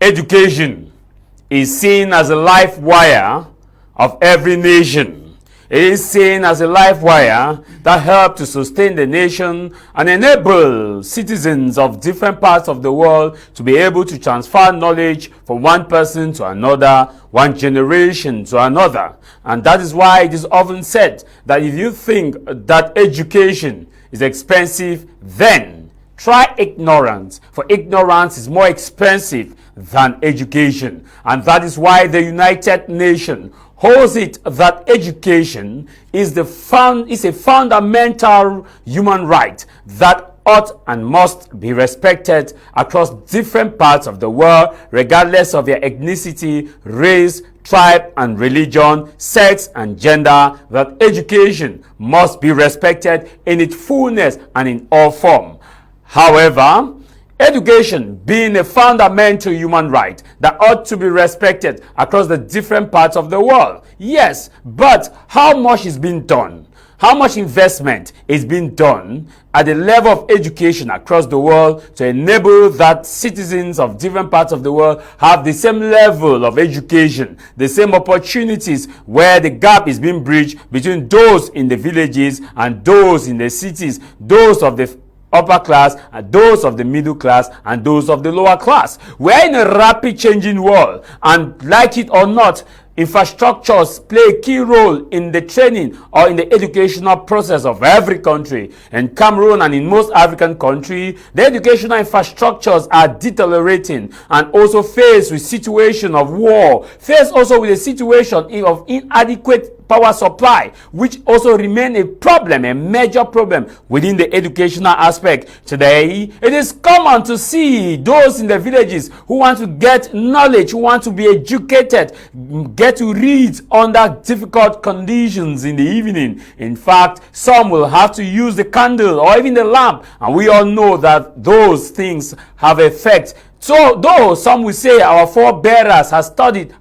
Education is seen as a life wire of every nation. It is seen as a life wire that helps to sustain the nation and enable citizens of different parts of the world to be able to transfer knowledge from one person to another, one generation to another. And that is why it is often said that if you think that education is expensive, then try ignorance, for ignorance is more expensive than education. And that is why the United Nations holds it that education is a fundamental human right that ought and must be respected across different parts of the world, regardless of their ethnicity, race, tribe and religion, sex and gender. That education must be respected in its fullness and in all form. However, education being a fundamental human right that ought to be respected across the different parts of the world, yes, but how much is being done? How much investment is being done at the level of education across the world to enable that citizens of different parts of the world have the same level of education, the same opportunities, where the gap is being bridged between those in the villages and those in the cities, those of the upper class and those of the middle class and those of the lower class. We're in a rapid changing world, and like it or not, infrastructures play a key role in the training or in the educational process of every country. In Cameroon and in most African countries, the educational infrastructures are deteriorating and also faced with situation of war, faced also with a situation of inadequate power supply, which also remain a problem, a major problem within the educational aspect. Today, it is common to see those in the villages who want to get knowledge, who want to be educated, get to read under difficult conditions in the evening. In fact, some will have to use the candle or even the lamp, and we all know that those things have effect. So, though some will say our forebearers has studied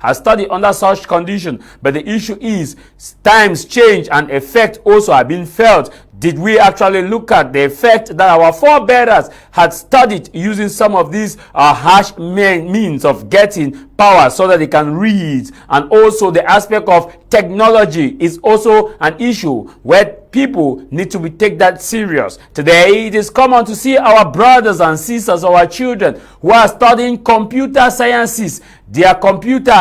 under such condition, but the issue is times change and effect also have been felt. Did we actually look at the effect that our forebearers had studied using some of these harsh means of getting power so that they can read? And also the aspect of technology is also an issue where people need to take that serious. Today, it is common to see our brothers and sisters, our children who are studying computer sciences. Their computer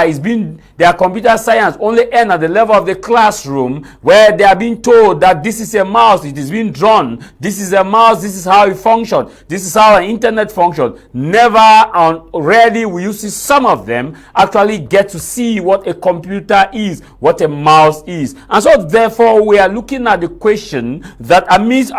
science only end at the level of the classroom, where they are being told that this is a mouse, it is being drawn. This is a mouse, this is how it functions. This is how an internet functions. Never and rarely will you see some of them actually get to see what a computer is, what a mouse is. And so therefore, we are looking at the question that amidst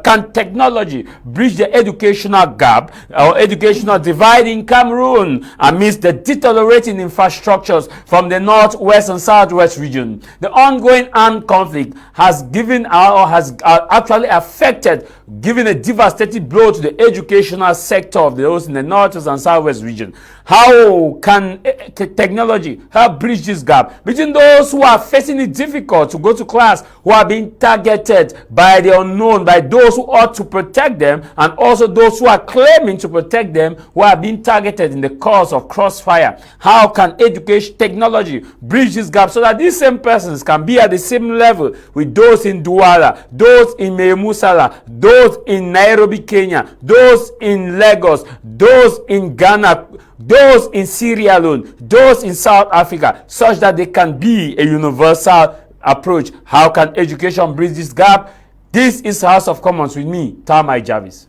can technology bridge the educational gap or educational divide in Cameroon amidst the deteriorating infrastructures from the northwest and southwest region? The ongoing armed conflict has given actually affected, given a devastating blow to the educational sector of those in the northwest and southwest region. How can technology help bridge this gap between those who are facing it difficult to go to class, who are being targeted by the unknown, by those who ought to protect them, and also those who are claiming to protect them, who are being targeted in the cause of crossfire? How can education technology bridge this gap so that these same persons can be at the same level with those in Douala, those in Memusala, those in Nairobi, Kenya, those in Lagos, those in Ghana, those in Sierra Leone, those in South Africa, such that they can be a universal approach? How can education bridge this gap? This is House of Commons with me, Tah Mai Jarvis.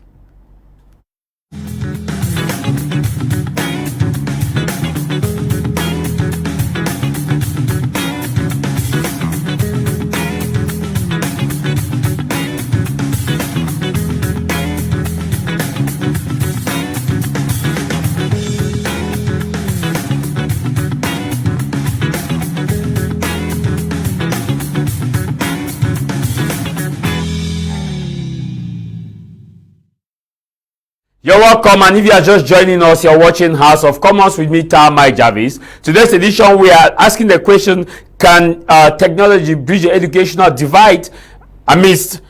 You're welcome, and if you are just joining us, you're watching House of Commons with me, Tah Mai Jarvis. Today's edition, we are asking the question, can technology bridge the educational divide amidst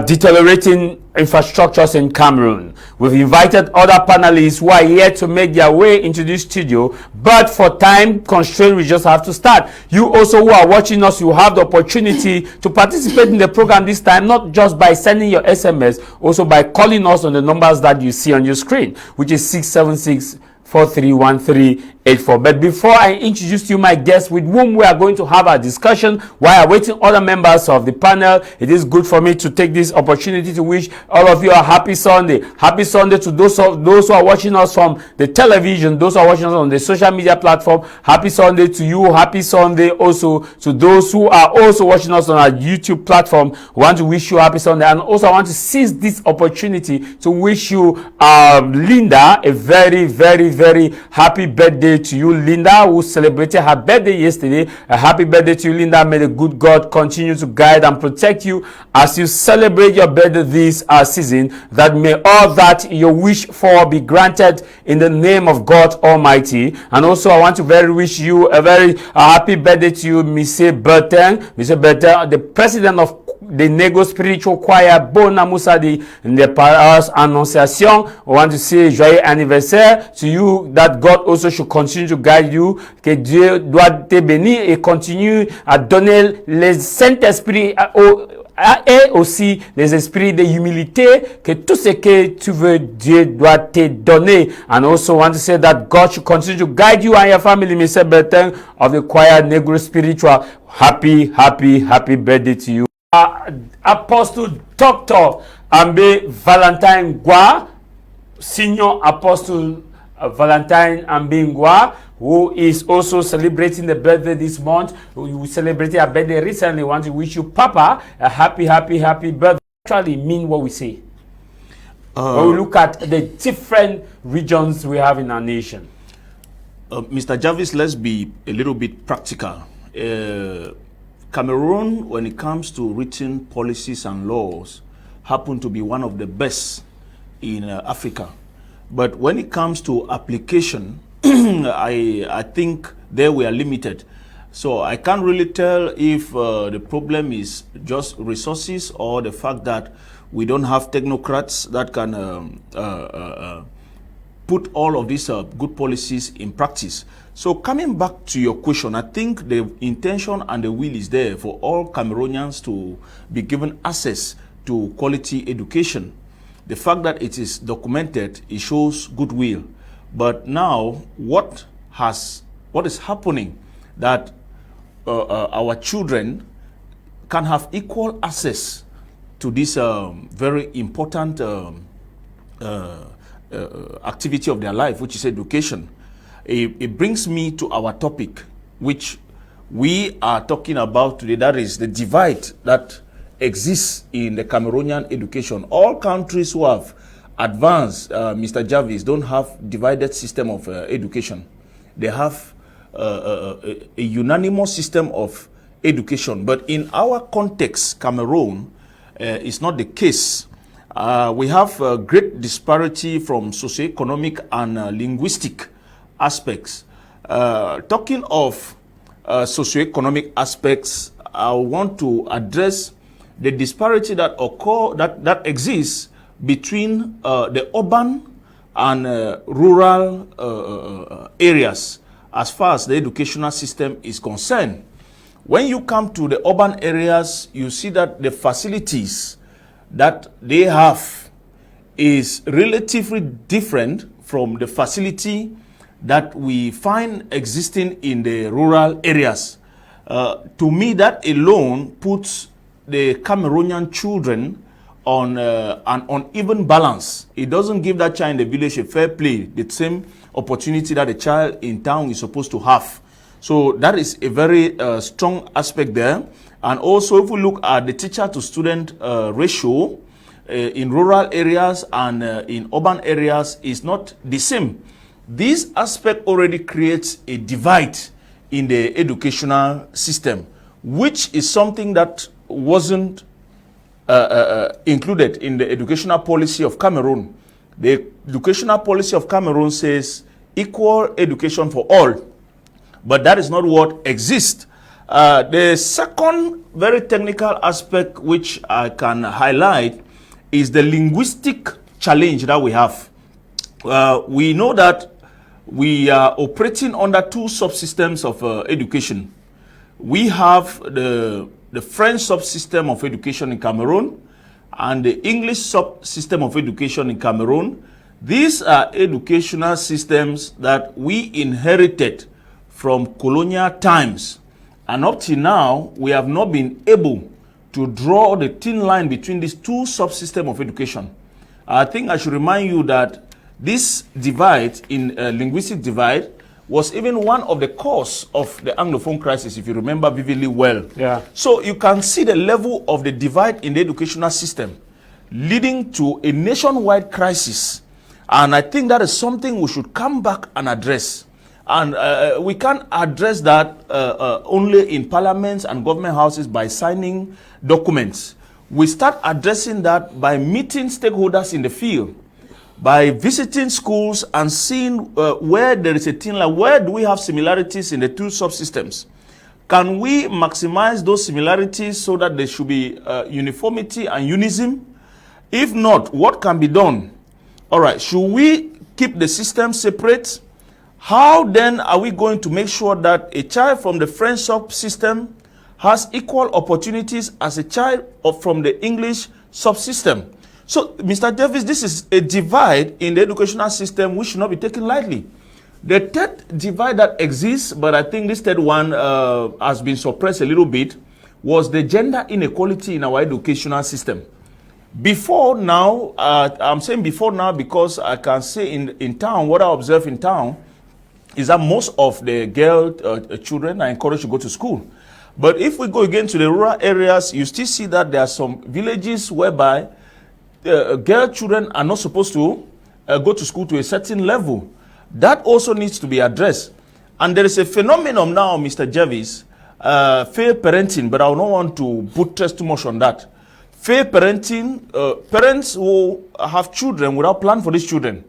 deteriorating infrastructures in Cameroon. We've invited other panelists who are here to make their way into this studio, but for time constraint, we just have to start. You also who are watching us, you have the opportunity to participate in the program this time, not just by sending your SMS, also by calling us on the numbers that you see on your screen, which is 676-431384. But before I introduce you my guests with whom we are going to have a discussion while awaiting other members of the panel, it is good for me to take this opportunity to wish all of you a happy Sunday. Happy Sunday to those who are watching us from the television, those who are watching us on the social media platform. Happy Sunday to you. Happy Sunday also to those who are also watching us on our YouTube platform. We want to wish you a happy Sunday, and also I want to seize this opportunity to wish you, Linda, a very, very, very happy birthday to you, Linda, who celebrated her birthday yesterday. A happy birthday to you, Linda. May the good God continue to guide and protect you as you celebrate your birthday this season, that may all that you wish for be granted in the name of God Almighty. And also I want to wish you a very happy birthday to you, Mr. Bertin, the president of the Nego Spiritual Choir Bona Musadi in the Paris Annonciation. I want to say joyeux anniversaire to you, that God also should continue to guide you, que Dieu doit te bénir et continue à donner les Saint-Esprit et aussi les esprits de humilité, que tout ce que tu veux, Dieu doit te donner. And also want to say that God should continue to guide you and your family, Mr. Bertin of the choir Negro Spiritual. Happy birthday to you. Apostle Dr. Ambe Valentine Gwa, Senior Apostle Valentine Ambe Ngwa, who is also celebrating the birthday this month. We celebrated a birthday recently. I want to wish you, Papa, a happy birthday. Actually mean what we say. When we look at the different regions we have in our nation. Mr. Jarvis, let's be a little bit practical. Cameroon, when it comes to written policies and laws, happen to be one of the best in Africa. But when it comes to application, I think there we are limited. So I can't really tell if the problem is just resources or the fact that we don't have technocrats that can put all of these good policies in practice. So coming back to your question, I think the intention and the will is there for all Cameroonians to be given access to quality education. The fact that it is documented, it shows goodwill. But now, what is happening that our children can have equal access to this very important activity of their life, which is education. It brings me to our topic, which we are talking about today, that is the divide that exists in the Cameroonian education. All countries who have advanced, Mr. Jarvis, don't have divided system of education. They have a unanimous system of education. But in our context, Cameroon, is not the case. We have a great disparity from socioeconomic and linguistic aspects. Talking of socioeconomic aspects, I want to address the disparity that that exists between the urban and rural areas as far as the educational system is concerned. When you come to the urban areas, you see that the facilities that they have is relatively different from the facility that we find existing in the rural areas. To me, that alone puts the Cameroonian children on an uneven balance. It doesn't give that child in the village a fair play, the same opportunity that a child in town is supposed to have. So that is a very strong aspect there. And also, if we look at the teacher-to-student ratio in rural areas and in urban areas, is not the same. This aspect already creates a divide in the educational system, which is something that wasn't included in the educational policy of Cameroon. The educational policy of Cameroon says equal education for all, but that is not what exists. The second very technical aspect which I can highlight is the linguistic challenge that we have. We know that we are operating under two subsystems of education. We have the French subsystem of education in Cameroon and the English subsystem of education in Cameroon. These are educational systems that we inherited from colonial times. And up to now, we have not been able to draw the thin line between these two subsystems of education. I think I should remind you that this divide, in linguistic divide, was even one of the cause of the Anglophone crisis, if you remember vividly well. Yeah. So you can see the level of the divide in the educational system leading to a nationwide crisis. And I think that is something we should come back and address. And we can't address that only in parliaments and government houses by signing documents. We start addressing that by meeting stakeholders in the field, by visiting schools and seeing where there is a thing like, where do we have similarities in the two subsystems? Can we maximize those similarities so that there should be uniformity and unism? If not, what can be done? All right, should we keep the system separate? How then are we going to make sure that a child from the French subsystem has equal opportunities as a child from the English subsystem? So, Mr. Jarvis, this is a divide in the educational system which should not be taken lightly. The third divide that exists, but I think this third one has been suppressed a little bit, was the gender inequality in our educational system. Before now, I'm saying before now because I can say in town, what I observe in town is that most of the girl children are encouraged to go to school. But if we go again to the rural areas, you still see that there are some villages whereby girl children are not supposed to go to school to a certain level. That also needs to be addressed. And there is a phenomenon now, Mr. Jarvis, fair parenting, but I will not want to put too much on that. Fair parenting, parents who have children without plan for these children.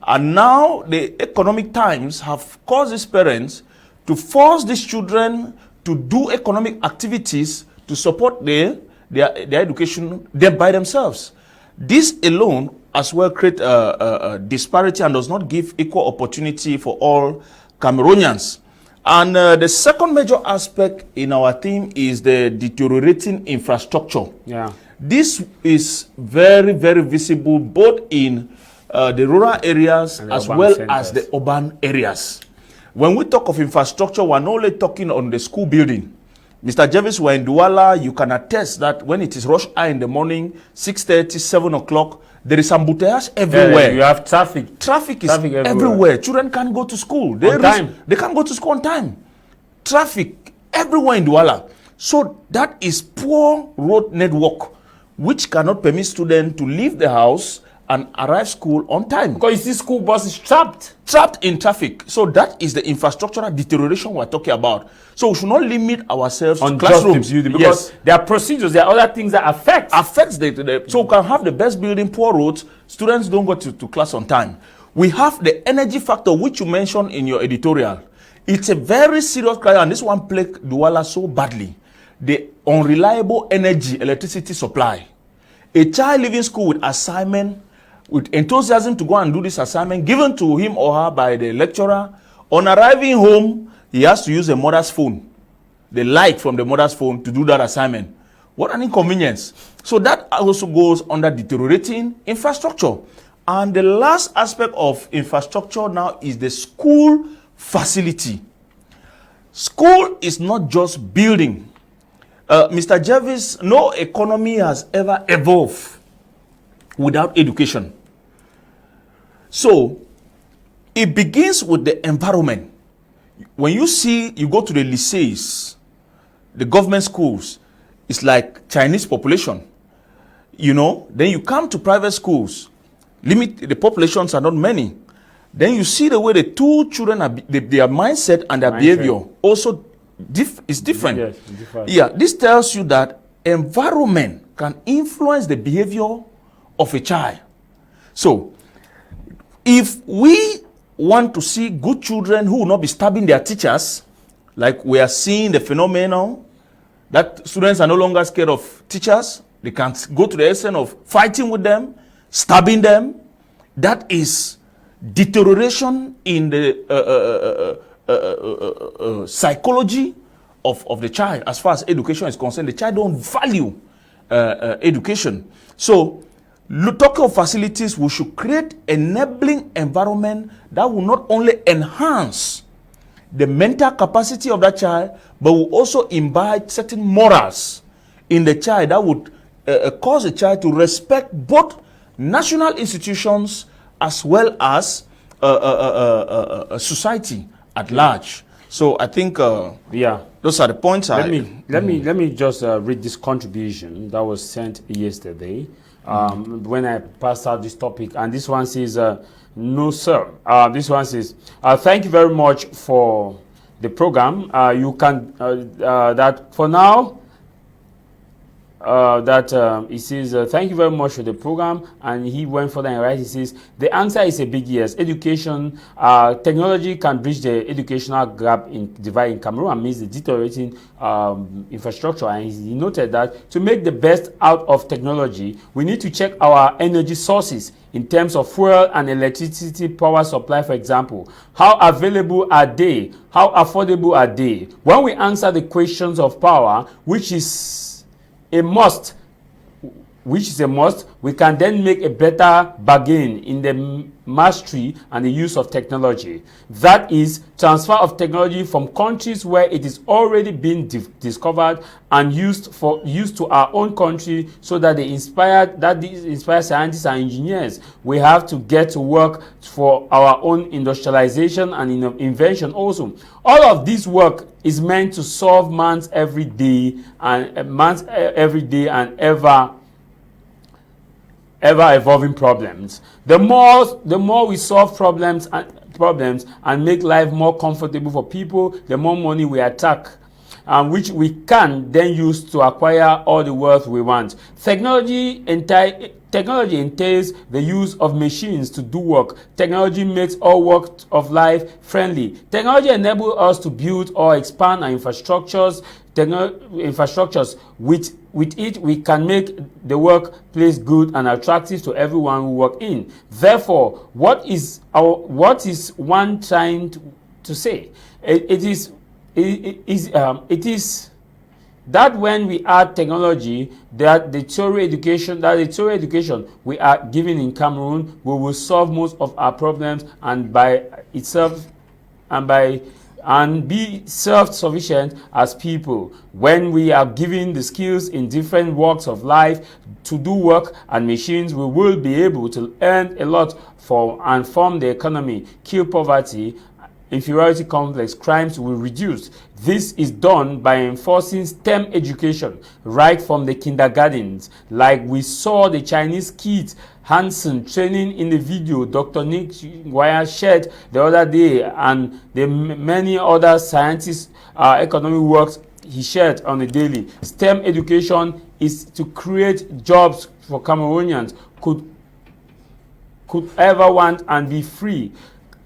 And now the economic times have caused these parents to force these children to do economic activities to support their education by themselves. This alone as well create a disparity and does not give equal opportunity for all Cameroonians. And the second major aspect in our theme is the deteriorating infrastructure. Yeah. This is very, very visible both in the rural areas as well as the urban areas. When we talk of infrastructure, we're not only talking on the school building. Mr. Jarvis, we're in Douala, you can attest that when it is rush hour in the morning, 6:30, 7 o'clock, there is embouteillage everywhere. You have traffic. Traffic is everywhere. Children can't go to school. They can't go to school on time. Traffic everywhere in Douala. So that is poor road network, which cannot permit students to leave the house and arrive school on time. Because you see school buses trapped in traffic. So that is the infrastructural deterioration we're talking about. So we should not limit ourselves on to classrooms. Because there are procedures, there are other things that affects so we can have the best building, poor roads, students don't go to class on time. We have the energy factor, which you mentioned in your editorial. It's a very serious crisis, and this one plagued Douala so badly. The unreliable electricity supply. A child leaving school with assignment, with enthusiasm to go and do this assignment given to him or her by the lecturer, on arriving home, he has to use a mother's phone, the light from the mother's phone, to do that assignment. What an inconvenience. So that also goes under deteriorating infrastructure. And the last aspect of infrastructure now is the school facility. School is not just building. Mr. Jarvis, no economy has ever evolved without education. So, it begins with the environment. When you go to the lycées, the government schools, it's like Chinese population. Then you come to private schools, the populations are not many. Then you see the way the two children, their mindset and their behavior also is different. Yes, different. Yeah, this tells you that environment can influence the behavior of a child. So, if we want to see good children who will not be stabbing their teachers Like we are seeing the phenomenon that students are no longer scared of teachers. They can go to the extent of fighting with them, stabbing them. That is deterioration in the psychology of the child. As far as education is concerned, the child don't value education. So, talking of facilities, we should create enabling environment that will not only enhance the mental capacity of that child, but will also imbibe certain morals in the child that would cause the child to respect both national institutions as well as society at large. So I think those are the points. Let me just read this contribution that was sent yesterday when I passed out this topic, and this one says, no sir. This one says, thank you very much for the program. You can that for now. He says, thank you very much for the program, and he went further and right. He says the answer is a big yes. Education, technology can bridge the educational gap in divide in Cameroon and means the deteriorating infrastructure. And he noted that to make the best out of technology, we need to check our energy sources in terms of fuel and electricity power supply, for example. How available are they? How affordable are they? When we answer the questions of power, which is a must, we can then make a better bargain in the mastery and the use of technology. That is transfer of technology from countries where it is already been discovered and used to our own country, so that these inspire scientists and engineers. We have to get to work for our own industrialization and invention also. All of this work is meant to solve man's everyday and ever evolving problems. The more we solve problems and make life more comfortable for people, the more money we attract, which we can then use to acquire all the wealth we want. Technology entails the use of machines to do work. Technology makes all work of life friendly. Technology enables us to build or expand our infrastructures. With it, we can make the workplace good and attractive to everyone who work in. Therefore, what is one trying to say? It is that when we add technology, that the theory education we are giving in Cameroon, we will solve most of our problems and by itself and be self-sufficient as people. When we are given the skills in different walks of life to do work and machines, we will be able to earn a lot and form the economy, kill poverty, inferiority complex, crimes will reduce. This is done by enforcing STEM education right from the kindergartens, like we saw the Chinese kids Hansen training in the video Dr. Nick shared the other day, and the many other scientists economic works he shared on a daily. STEM education is to create jobs for Cameroonians could ever want and be free.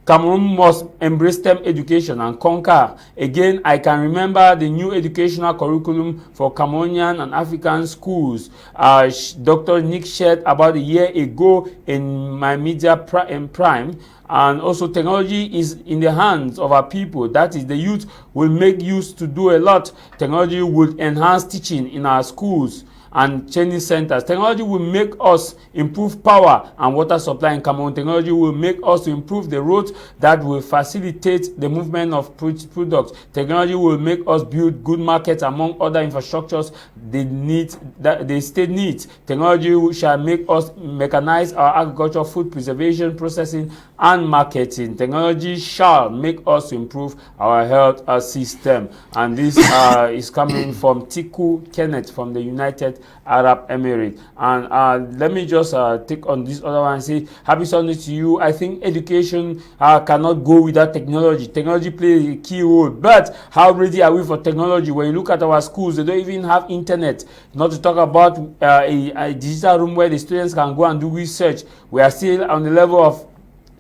Cameroon must embrace STEM education and conquer. Again, I can remember the new educational curriculum for Cameroonian and African schools. Dr. Nick shared about a year ago in my media prime. And also technology is in the hands of our people. That is, the youth will make use to do a lot. Technology will enhance teaching in our schools and training centers. Technology will make us improve power and water supply in Cameroon. Technology will make us to improve the roads that will facilitate the movement of products. Technology will make us build good markets among other infrastructures the state needs. Technology shall make us mechanize our agriculture, food preservation, processing, and marketing. Technology shall make us improve our health system. And this is coming from Tiku Kenneth from the United Arab Emirates. And let me just take on this other one and say happy Sunday to you. I think education cannot go without technology. Technology plays a key role, but how ready are we for technology? When you look at our schools, they don't even have internet, not to talk about a digital room where the students can go and do research. We are still on the level of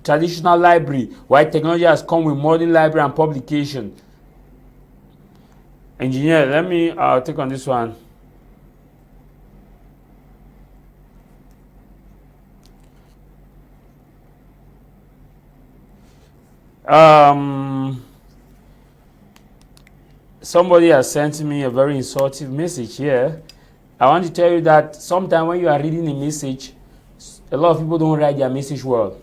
traditional library, while technology has come with modern library and publication. Engineer, let me take on this one. Somebody has sent me a very insulting message here. I want to tell you that sometimes when you are reading a message, a lot of people don't write their message well.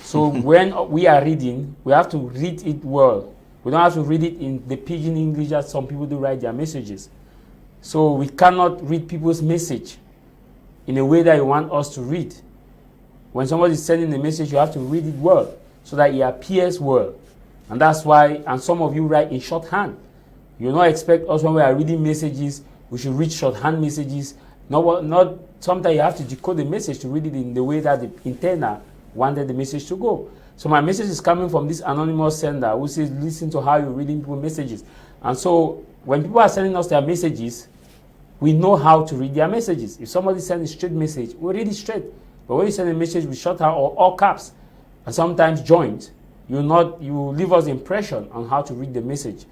So when we are reading, we have to read it well. We don't have to read it in the pidgin English that some people do write their messages. So we cannot read people's message in a way that you want us to read. When somebody is sending a message, you have to read it well so that it appears well. And that's why, and some of you write in shorthand. You not expect us when we are reading messages, we should read shorthand messages. Not sometimes you have to decode the message to read it in the way that the intender wanted the message to go. So my message is coming from this anonymous sender who says, listen to how you're reading people's messages. And so when people are sending us their messages, we know how to read their messages. If somebody sends a straight message, we read it straight. But when you send a message with shorthand or all caps, and sometimes joint, you leave us impression on how to read the message.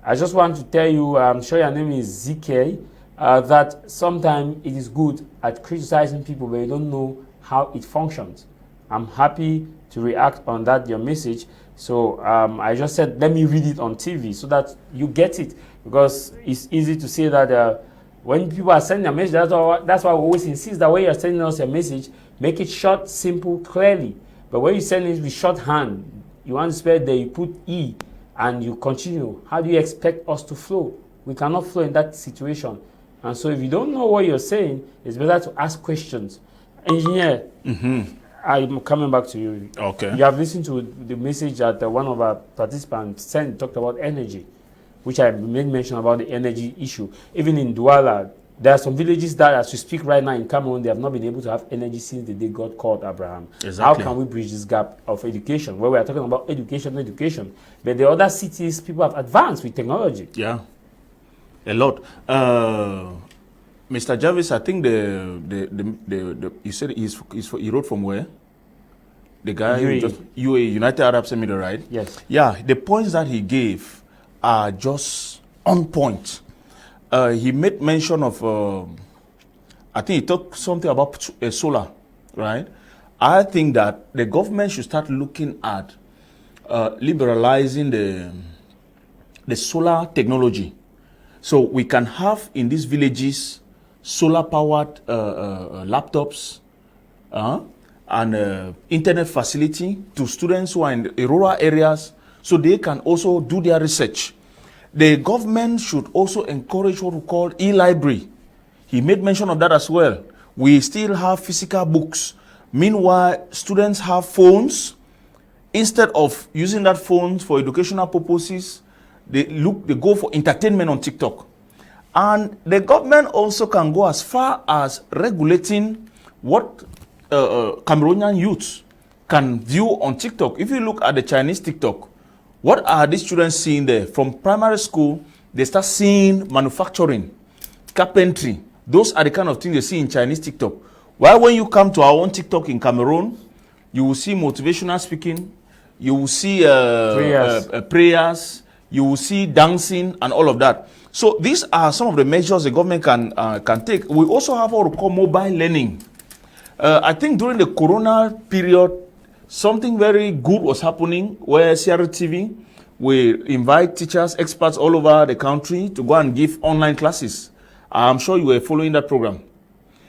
I just want to tell you, I'm sure your name is ZK, that sometimes it is good at criticizing people, but you don't know how it functions. I'm happy to react on that, your message. So I just said, let me read it on TV so that you get it. Because it's easy to say that when people are sending a message, that's why we always insist that when you're sending us a message, make it short, simple, clearly. But when you send it with shorthand, you want to spell there, you put E, and you continue. How do you expect us to flow? We cannot flow in that situation. And so if you don't know what you're saying, it's better to ask questions. Engineer, I'm coming back to you. Okay. You have listened to the message that one of our participants sent, talked about energy, which I made mention about the energy issue. Even in Douala, there are some villages that, as we speak right now in Cameroon, they have not been able to have energy since the day God called Abraham. Exactly. How can we bridge this gap of education, where we are talking about education, but the other cities, people have advanced with technology? Yeah, a lot. Mr. Jarvis, I think you said he wrote from where? The guy UAE. UAE, United Arab Emirates, right? Yes. Yeah, the points that he gave are just on point. He made mention of, I think he talked something about solar, right? I think that the government should start looking at liberalizing the solar technology. So we can have in these villages solar-powered laptops and internet facility to students who are in the rural areas so they can also do their research. The government should also encourage what we call e-library. He made mention of that as well. We still have physical books. Meanwhile, students have phones. Instead of using that phones for educational purposes, they go for entertainment on TikTok. And the government also can go as far as regulating what Cameroonian youths can view on TikTok. If you look at the Chinese TikTok, what are these students seeing there? From primary school, they start seeing manufacturing, carpentry. Those are the kind of things they see in Chinese TikTok. While when you come to our own TikTok in Cameroon, you will see motivational speaking, you will see prayers, you will see dancing and all of that. So these are some of the measures the government can take. We also have what we call mobile learning. I think during the Corona period, something very good was happening where CRTV will invite teachers, experts all over the country to go and give online classes. I'm sure you were following that program.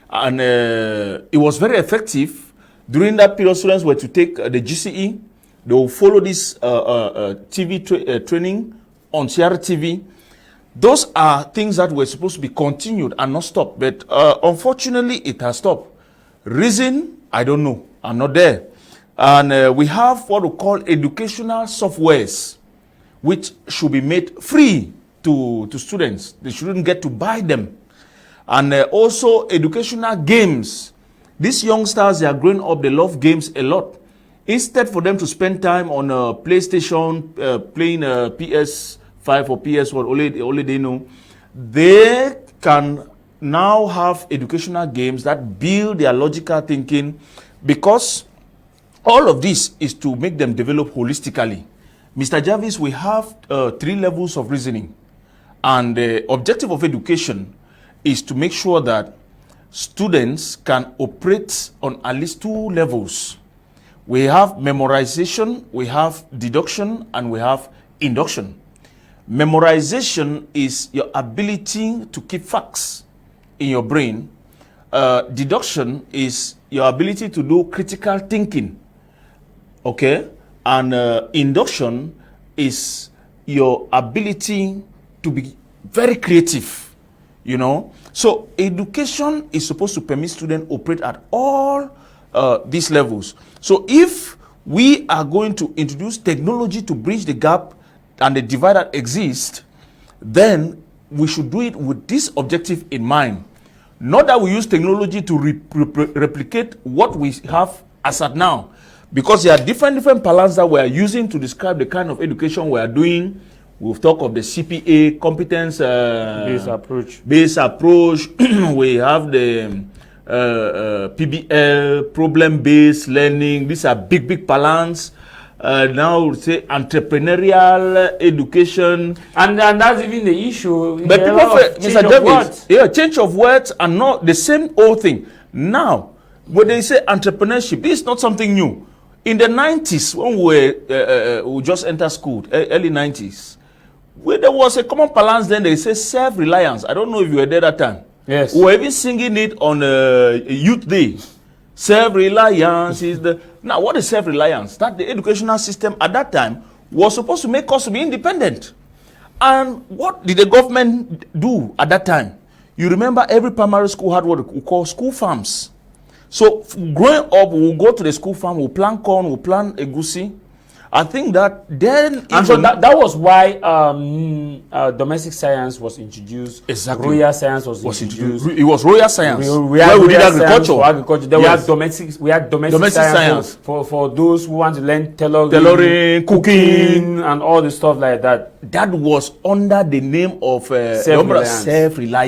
And it was very effective. During that period, students were to take the GCE. They will follow this TV training on CRTV. Those are things that were supposed to be continued and not stopped. But unfortunately, it has stopped. Reason, I don't know. I'm not there. And we have what we call educational softwares, which should be made free to students. They shouldn't get to buy them. And also educational games. These youngsters, they are growing up, they love games a lot. Instead for them to spend time on a PlayStation, playing PS5 or PS1, only they know, they can now have educational games that build their logical thinking, because all of this is to make them develop holistically. Mr. Jarvis, we have 3 levels of reasoning. And the objective of education is to make sure that students can operate on at least 2 levels. We have memorization, we have deduction, and we have induction. Memorization is your ability to keep facts in your brain. Deduction is your ability to do critical thinking. Okay? And induction is your ability to be very creative, you know. So education is supposed to permit students operate at all these levels. So if we are going to introduce technology to bridge the gap and the divide that exists, then we should do it with this objective in mind. Not that we use technology to replicate what we have as at now, because there are different parlance that we are using to describe the kind of education we are doing. We've talked of the CPA, competence based approach. We have the PBL, problem-based learning. These are big parlance. Now say entrepreneurial education, and that's even the issue. But people say, Mr. Jarvis, change of words are not the same old thing. Now, when they say entrepreneurship, this is not something new. In the 90s, when we just entered school, early 90s, where there was a common balance, then they say self-reliance. I don't know if you were there that time. Yes. We were even singing it on Youth Day. Self-reliance is the... Now, what is self-reliance? That the educational system at that time was supposed to make us to be independent. And what did the government do at that time? You remember every primary school had what we call school farms. So growing up, we'll go to the school farm, we'll plant corn, we'll plant egusi. I think that then... And so that was why domestic science was introduced. Exactly. Royal science was introduced. It was royal science. We did agriculture. There Yes. We had domestic science for those who want to learn tailoring, cooking, and all the stuff like that. That was under the name of self-reliance.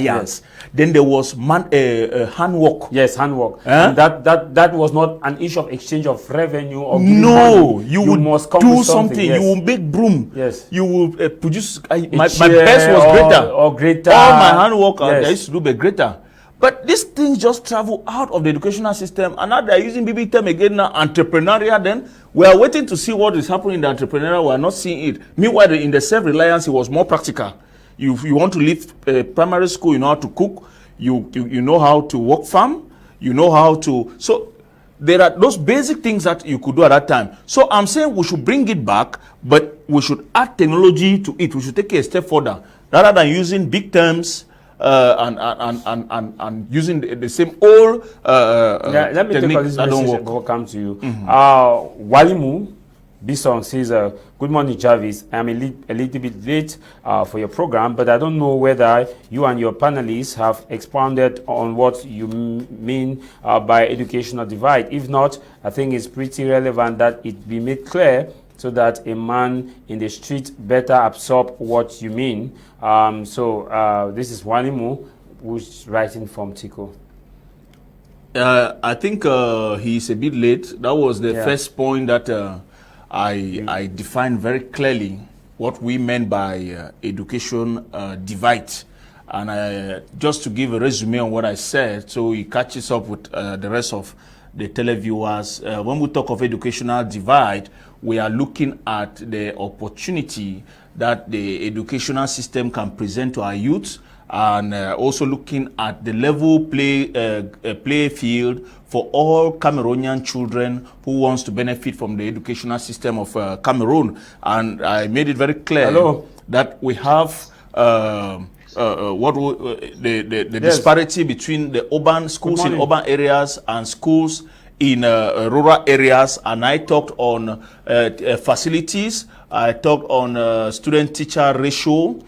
Yes. Then there was handwork. Yes, handwork. And that was not an issue of exchange of revenue. Or no, you must do something. Yes. You will make broom. Yes. You will produce. My best was greater. Or greater. All my handwork I used to do be greater. But these things just travel out of the educational system, and now they're using BB term again now, entrepreneurial. Then we are waiting to see what is happening in the entrepreneurial. We are not seeing it. Meanwhile, in the self-reliance, it was more practical. You want to leave primary school, you know how to cook, you know how to work farm, you know how to... So there are those basic things that you could do at that time. So I'm saying we should bring it back, but we should add technology to it. We should take it a step further. Rather than using big terms and using the same old let me take this message before I come to you. Walimu Bison says, good morning, Jarvis. I'm a little bit late for your program, but I don't know whether you and your panelists have expounded on what you mean by educational divide. If not, I think it's pretty relevant that it be made clear so that a man in the street better absorb what you mean. This is Wanimu, who's writing from Tico. I think he's a bit late. That was the first point that I defined very clearly what we meant by education divide. And just to give a resume on what I said, so it catches up with the rest of the televiewers. When we talk of educational divide, we are looking at the opportunity that the educational system can present to our youth, and also looking at the level play field for all Cameroonian children who wants to benefit from the educational system of Cameroon. And I made it very clear that we have the disparity between the urban schools in urban areas and schools in rural areas. And I talked on facilities. I talked on student-teacher ratio.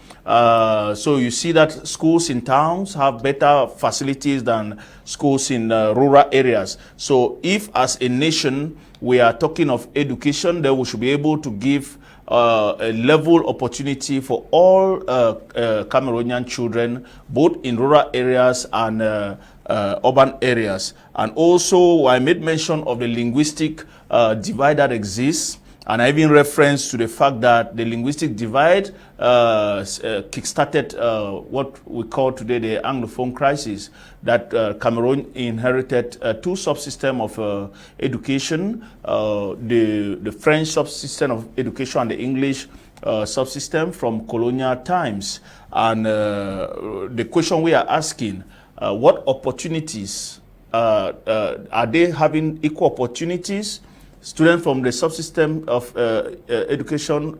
So you see that schools in towns have better facilities than schools in rural areas. So if as a nation we are talking of education, then we should be able to give a level opportunity for all Cameroonian children, both in rural areas and urban areas. And also I made mention of the linguistic divide that exists. And I even reference to the fact that the linguistic divide kickstarted what we call today the Anglophone crisis, that Cameroon inherited two subsystems of education, the French subsystem of education and the English subsystem from colonial times. And the question we are asking, what opportunities, are they having equal opportunities? Students from the subsystem of education,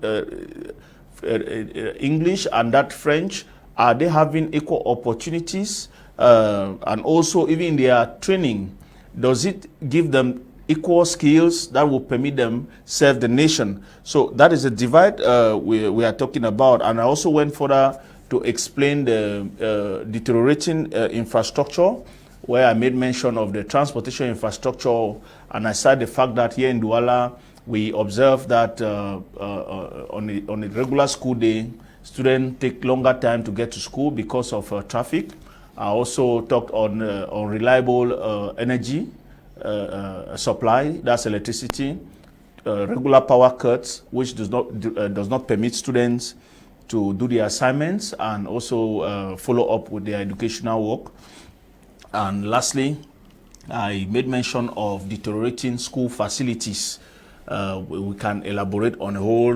English and that French, are they having equal opportunities? And also, even in their training, does it give them equal skills that will permit them serve the nation? So that is a divide we are talking about. And I also went further to explain the deteriorating infrastructure, where I made mention of the transportation infrastructure, and I cited the fact that here in Douala, we observe that on a regular school day, students take longer time to get to school because of traffic. I also talked on reliable energy supply, that's electricity, regular power cuts, which does not permit students to do their assignments and also follow up with their educational work. And lastly, I made mention of deteriorating school facilities. We can elaborate on a whole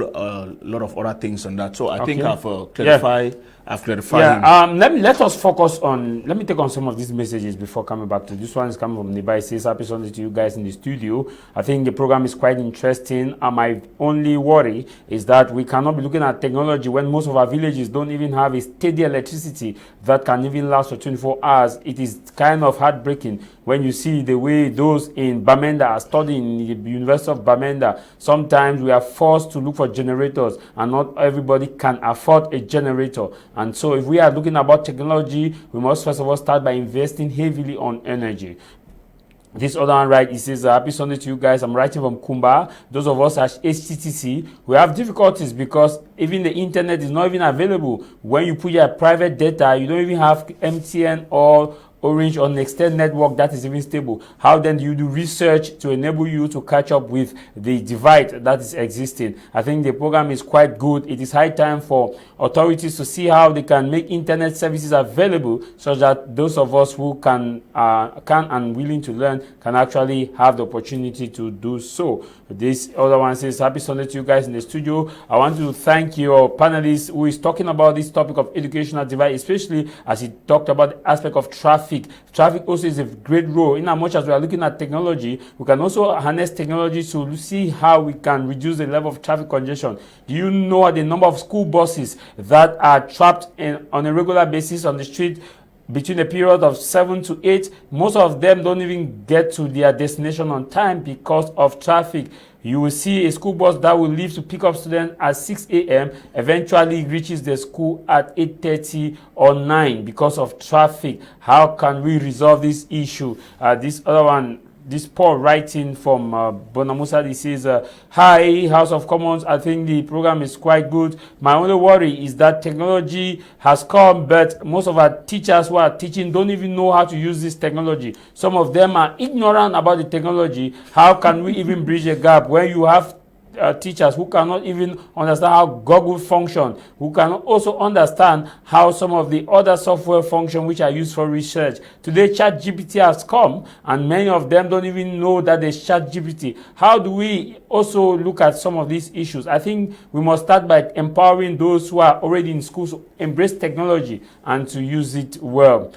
lot of other things on that. So I think I've clarified. I've clarified. Yeah. Let us focus on. Let me take on some of these messages before coming back to this one. Is coming from Nibai. Says happy Sunday to you guys in the studio. I think the program is quite interesting. And my only worry is that we cannot be looking at technology when most of our villages don't even have a steady electricity that can even last for 24 hours. It is kind of heartbreaking when you see the way those in Bamenda are studying in the University of Bamenda. Sometimes we are forced to look for generators, and not everybody can afford a generator. And so if we are looking about technology, we must first of all start by investing heavily on energy. This other one, right, it says, happy Sunday to you guys. I'm writing from Kumba. Those of us at HTTC, we have difficulties because even the internet is not even available. When you put your private data, you don't even have MTN or Orange on an extended network that is even stable. How then do you do research to enable you to catch up with the divide that is existing? I think the program is quite good. It is high time for authorities to see how they can make internet services available so that those of us who can and willing to learn can actually have the opportunity to do so. This other one says, happy Sunday to you guys in the studio. I want to thank your panelists who is talking about this topic of educational divide, especially as he talked about the aspect of traffic. Traffic also is a great role. In as much as we are looking at technology, we can also harness technology to see how we can reduce the level of traffic congestion. Do you know the number of school buses that are trapped on a regular basis on the street between a period of 7 to 8? Most of them don't even get to their destination on time because of traffic. You will see a school bus that will leave to pick up students at 6 a.m. eventually reaches the school at 8:30 or 9 because of traffic. How can we resolve this issue? This other one, this Paul writing from Bonamusa, this is hi House of Commons. I think the program is quite good. My only worry is that technology has come, but most of our teachers who are teaching don't even know how to use this technology. Some of them are ignorant about the technology. How can we even bridge a gap when you have teachers who cannot even understand how Google function, who cannot also understand how some of the other software function which are used for research? Today, ChatGPT has come, and many of them don't even know that there's ChatGPT. How do we also look at some of these issues? I think we must start by empowering those who are already in schools to embrace technology and to use it well.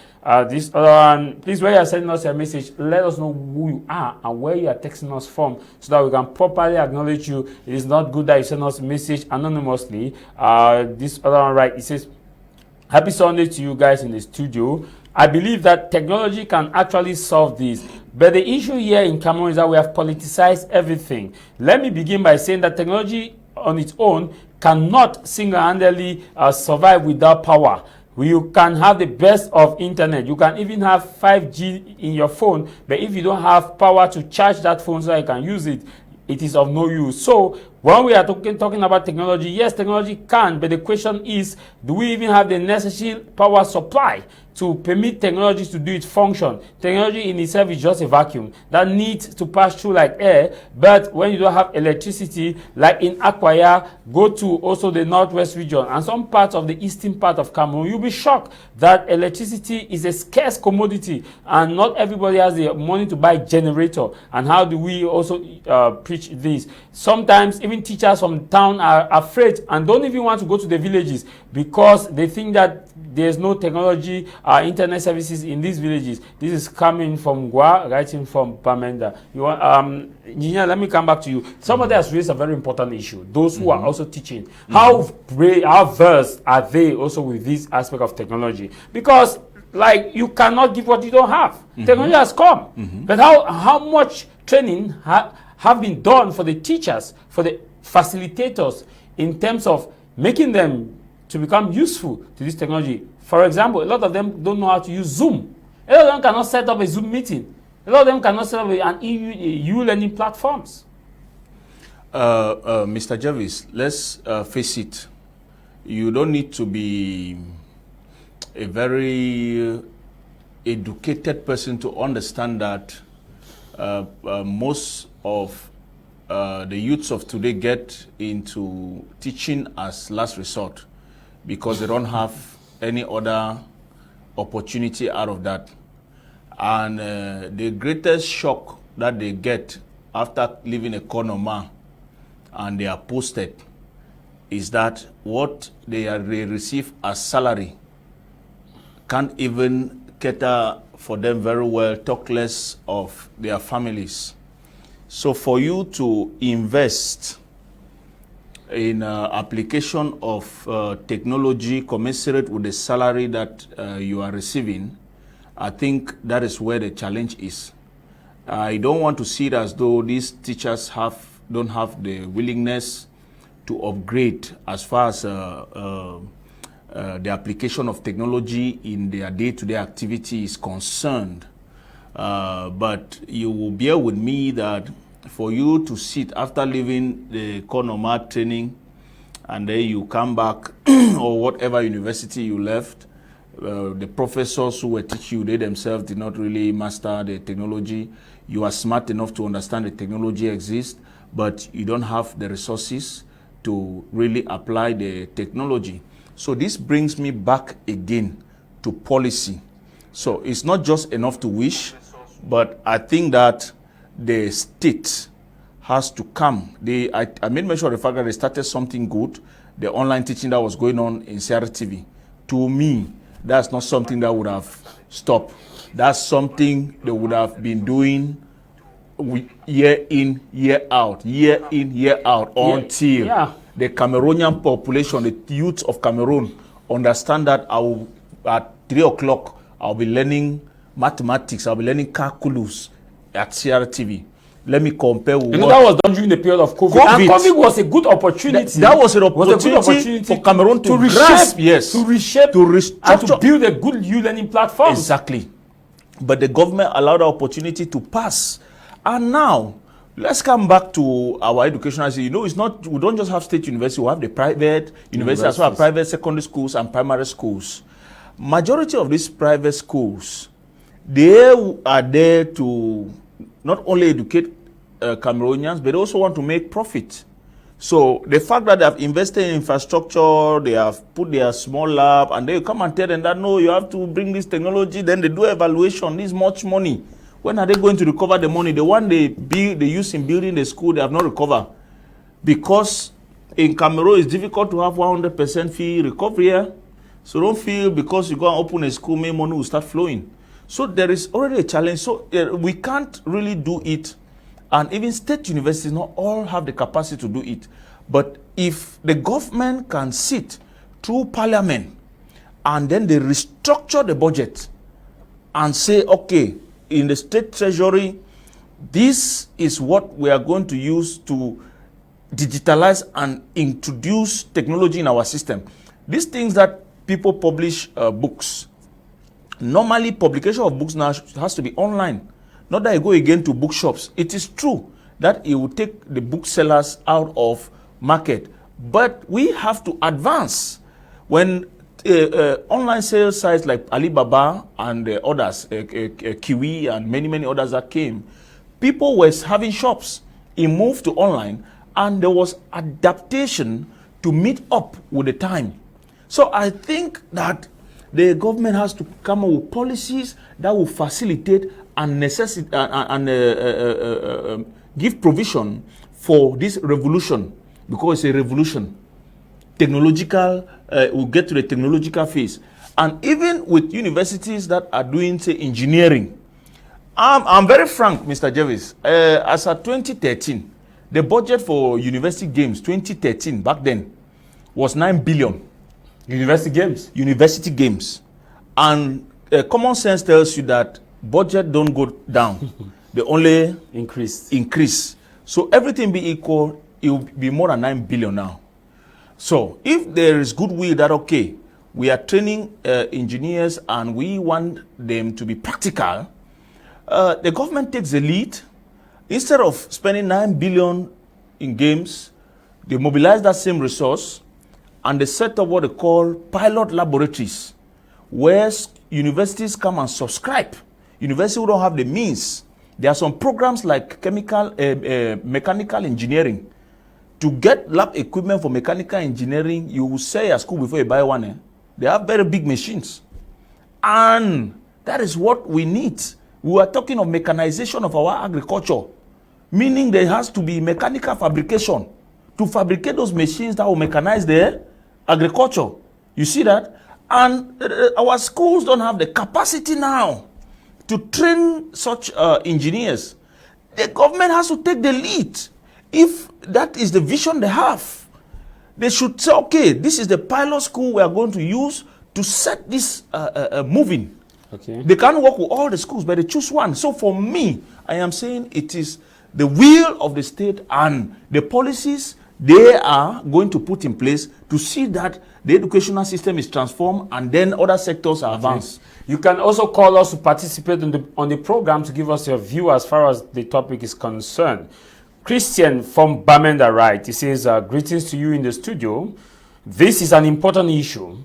This other one, please, when you are sending us a message, let us know who you are and where you are texting us from so that we can properly acknowledge you. It is not good that you send us a message anonymously. This other one, right, it says, happy Sunday to you guys in the studio. I believe that technology can actually solve this. But the issue here in Cameroon is that we have politicized everything. Let me begin by saying that technology on its own cannot single-handedly survive without power. You can have the best of internet. You can even have 5G in your phone, but if you don't have power to charge that phone so that you can use it, it is of no use. So when we are talking about technology, yes, technology can, but the question is, do we even have the necessary power supply to permit technology to do its function? Technology in itself is just a vacuum that needs to pass through like air, but when you don't have electricity, like in Akwaya, go to also the northwest region and some parts of the eastern part of Cameroon, you'll be shocked that electricity is a scarce commodity and not everybody has the money to buy a generator. And how do we also preach this? Sometimes even teachers from town are afraid and don't even want to go to the villages because they think that there's no technology, internet services in these villages. This is coming from Gwa, writing from Pamenda. You want, Engineer, let me come back to you. Somebody has raised a very important issue. Those who are also teaching, how versed are they also with this aspect of technology? Because like you cannot give what you don't have. Technology has come, but how much training have been done for the teachers, for the facilitators, in terms of making them to become useful to this technology? For example, a lot of them don't know how to use Zoom. A lot of them cannot set up a Zoom meeting. A lot of them cannot set up an e-learning platforms. Mr. Jarvis, let's face it. You don't need to be a very educated person to understand that most of the youths of today get into teaching as last resort because they don't have any other opportunity out of that. And the greatest shock that they get after leaving a Konoma and they are posted is that what they receive as salary can't even cater for them very well, talk less of their families. So for you to invest in application of technology commensurate with the salary that you are receiving, I think that is where the challenge is. I don't want to see it as though these teachers don't have the willingness to upgrade as far as the application of technology in their day-to-day activity is concerned. But you will bear with me that for you to sit after leaving the Konoma training and then you come back or whatever university you left, the professors who were teaching you, they themselves did not really master the technology. You are smart enough to understand the technology exists, but you don't have the resources to really apply the technology. So this brings me back again to policy. So it's not just enough to wish, but I think that the state has to come. I made mention of the fact that they started something good, the online teaching that was going on in CRTV. To me, that's not something that would have stopped. That's something they would have been doing year in, year out, until the Cameroonian population, the youth of Cameroon, understand that at 3 o'clock, I'll be learning mathematics, I'll be learning calculus at CRTV. Let me compare with that was done during the period of COVID. And COVID was a good opportunity. That was an opportunity for Cameroon to reshape, to restructure, and to build a good e-learning platform. Exactly. But the government allowed the opportunity to pass. And now, let's come back to our educational system. You know, it's not, we don't just have state university, we have the private universities, as well as private secondary schools and primary schools. Majority of these private schools, they are there to not only educate Cameroonians, but they also want to make profit. So the fact that they have invested in infrastructure, they have put their small lab, and they come and tell them that, no, you have to bring this technology, then they do evaluation, this much money. When are they going to recover the money? The one they use in building the school, they have not recovered. Because in Cameroon, it's difficult to have 100% fee recovery here. So don't feel because you go and open a school, maybe money will start flowing. So there is already a challenge. So we can't really do it. And even state universities not all have the capacity to do it. But if the government can sit through parliament and then they restructure the budget and say, okay, in the state treasury, this is what we are going to use to digitalize and introduce technology in our system. These things that people publish books, normally publication of books now has to be online. Not that I go again to bookshops. It is true. that it will take the booksellers out of market. But we have to advance. When online sales sites like Alibaba and others, Kiwi and many others that came, people were having shops. It moved to online, and there was adaptation to meet up with the time. So I think that the government has to come up with policies that will facilitate and give provision for this revolution, because it's a revolution. Technological, we'll get to the technological phase. And even with universities that are doing, say, engineering, I'm very frank, Mr. Jarvis. As of 2013, the budget for university games, 2013, back then, was 9 billion. University games? University games. And common sense tells you that budget don't go down. They only increase. So everything be equal, it will be more than 9 billion now. So if there is goodwill that, okay, we are training engineers and we want them to be practical, the government takes the lead. Instead of spending 9 billion in games, they mobilize that same resource and they set up what they call pilot laboratories, where universities come and subscribe. Universities who don't have the means. There are some programs like mechanical engineering. To get lab equipment for mechanical engineering, you will say at school before you buy one. They have very big machines. And that is what we need. We are talking of mechanization of our agriculture, meaning there has to be mechanical fabrication to fabricate those machines that will mechanize the agriculture. You see that? And our schools don't have the capacity now to train such engineers. The government has to take the lead. If that is the vision they have, they should say, okay, this is the pilot school we are going to use to set this moving. Okay. They can't work with all the schools, but they choose one. So for me, I am saying it is the will of the state and the policies they are going to put in place to see that the educational system is transformed and then other sectors are advanced. You can also call us to participate on the program to give us your view as far as the topic is concerned. Christian from Bamenda, right? He says, greetings to you in the studio. This is an important issue.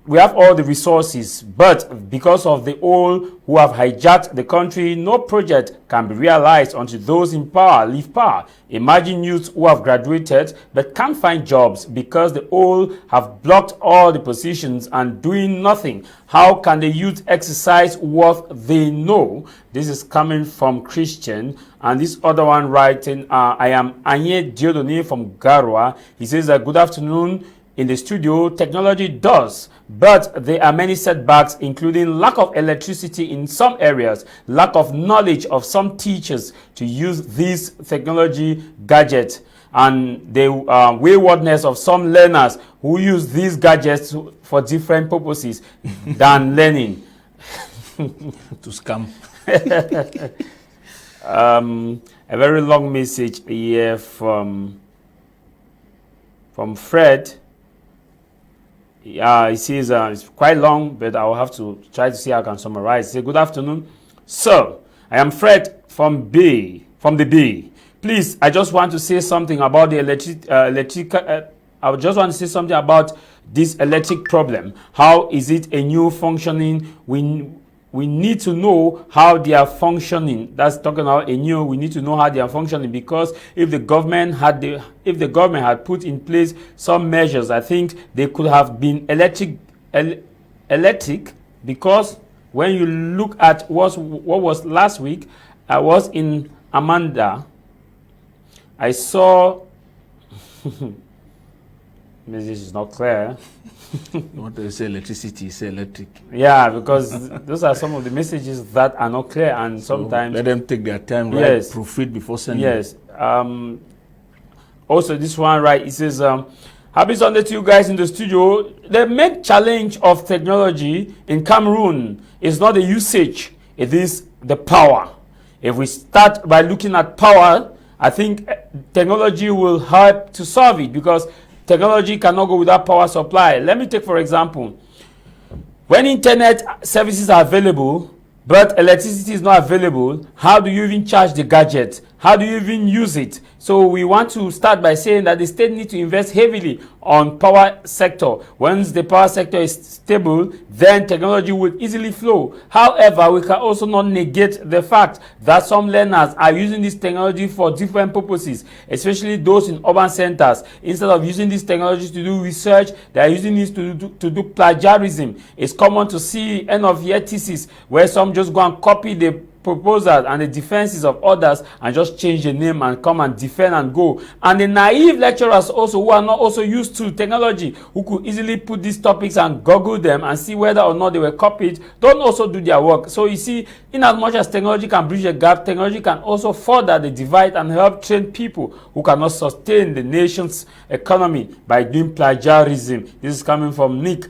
We have all the resources, but because of the old who have hijacked the country, no project can be realized until those in power leave power. Imagine youths who have graduated but can't find jobs because the old have blocked all the positions and doing nothing. How can the youth exercise what they know? This is coming from Christian. And this other one writing, I am Anye Diodone from Garwa. He says, good afternoon. In the studio, technology does, but there are many setbacks, including lack of electricity in some areas, lack of knowledge of some teachers to use these technology gadgets, and the waywardness of some learners who use these gadgets for different purposes than learning. To scam. A very long message here from Fred. He says it's quite long, but I will have to try to see how I can summarize. Say, good afternoon. So, I am Fred from the Bay. Please, I just want to say something about the I just want to say something about this electric problem. How is it a new functioning? We need to know how they are functioning. That's talking about a new. We need to know how they are functioning, because if the government had put in place some measures, I think they could have been electric. Because when you look at what was last week, I was in Amanda. I saw. Message is not clear. You want to say electricity, say electric. Yeah, because those are some of the messages that are not clear, and sometimes let them take their time, right? Yes. Proofread before sending. Yes. Also, this one, right? It says, happy Sunday to you guys in the studio. The main challenge of technology in Cameroon is not the usage; it is the power. If we start by looking at power, I think technology will help to solve it, because technology cannot go without power supply. Let me take, for example, when internet services are available, but electricity is not available, how do you even charge the gadget? How do you even use it? So we want to start by saying that the state needs to invest heavily on power sector. Once the power sector is stable, then technology will easily flow. However, we can also not negate the fact that some learners are using this technology for different purposes, especially those in urban centers. Instead of using these technologies to do research, they are using this to do plagiarism. It's common to see end of year thesis where some just go and copy the proposals and the defenses of others and just change the name and come and defend and go. And the naive lecturers also, who are not also used to technology, who could easily put these topics and Google them and see whether or not they were copied, don't also do their work. So you see, in as much as technology can bridge a gap, technology can also further the divide and help train people who cannot sustain the nation's economy by doing plagiarism. This is coming from Nick.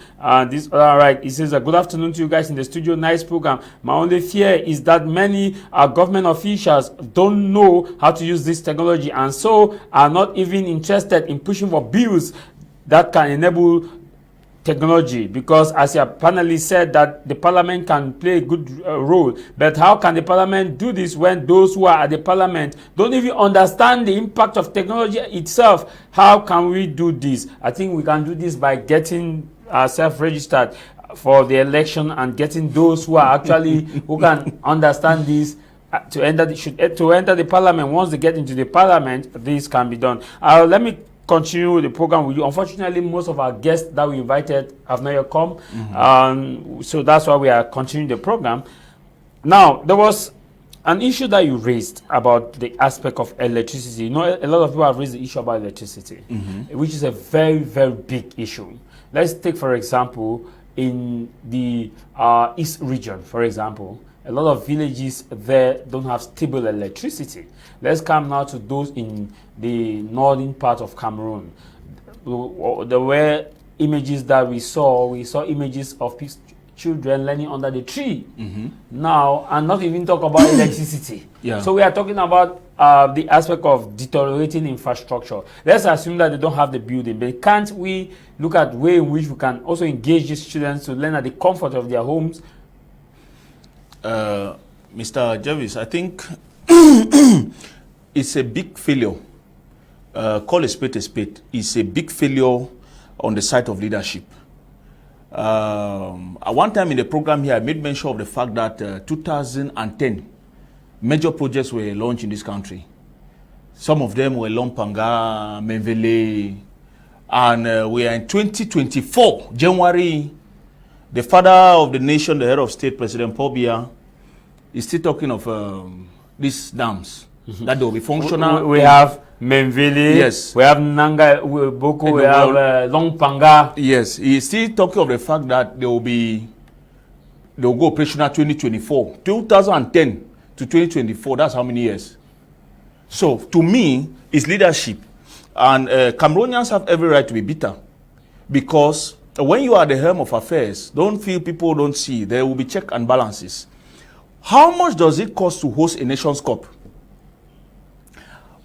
This all right. He says, good afternoon to you guys in the studio. Nice program. My only fear is that many government officials don't know how to use this technology and so are not even interested in pushing for bills that can enable technology, because as your panelist said that the parliament can play a good role. But how can the parliament do this when those who are at the parliament don't even understand the impact of technology itself? How can we do this? I think we can do this by getting ourselves registered for the election and getting those who are actually who can understand this to enter the parliament. Once they get into the parliament, this can be done. Let me continue the program with you. Unfortunately, most of our guests that we invited have not yet come, so that's why we are continuing the program. Now, there was an issue that you raised about the aspect of electricity. You know, a lot of people have raised the issue about electricity, which is a very, very big issue. Let's take, for example, in the East region, for example, a lot of villages there don't have stable electricity. Let's come now to those in the northern part of Cameroon. There were images that we saw images of children learning under the tree. Now, and not even talk about electricity. So we are talking about the aspect of deteriorating infrastructure. Let's assume that they don't have the building, but can't we look at way in which we can also engage these students to learn at the comfort of their homes? Mr. Jarvis, I think it's a big failure. Call a spade a spade. It's a big failure on the side of leadership. At one time in the program here, I made mention of the fact that 2010 major projects were launched in this country. Some of them were Lompanga, Menvele, and we are in 2024, January. The father of the nation, the head of state, President Paul Biya, is still talking of these dams that they will be functional. We have Menvele, yes. We have Nanga, Boko, we have Lompanga. Yes, he is still talking of the fact that they will go operational 2024. 2010 to 2024, that's how many years? So, to me, it's leadership. And Cameroonians have every right to be bitter. Because when you are the helm of affairs, don't feel people don't see. There will be check and balances. How much does it cost to host a Nations Cup?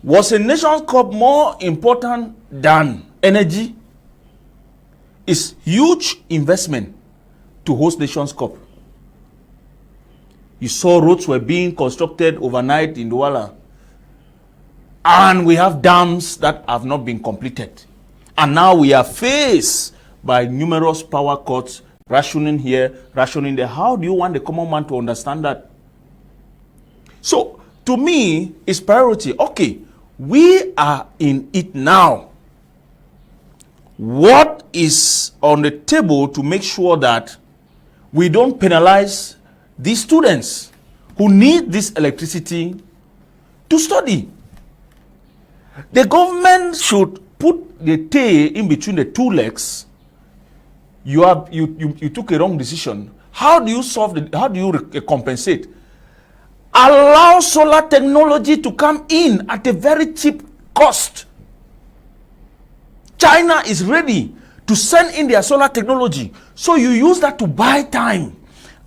Was a Nations Cup more important than energy? It's huge investment to host Nations Cup. You saw roads were being constructed overnight in Douala. And we have dams that have not been completed. And now we are faced by numerous power cuts, rationing here, rationing there. How do you want the common man to understand that? So, to me, it's priority. Okay, we are in it now. What is on the table to make sure that we don't penalize these students who need this electricity to study? The government should put the tail in between the two legs. You took a wrong decision. How do you how do you compensate? Allow solar technology to come in at a very cheap cost. China is ready to send in their solar technology. So you use that to buy time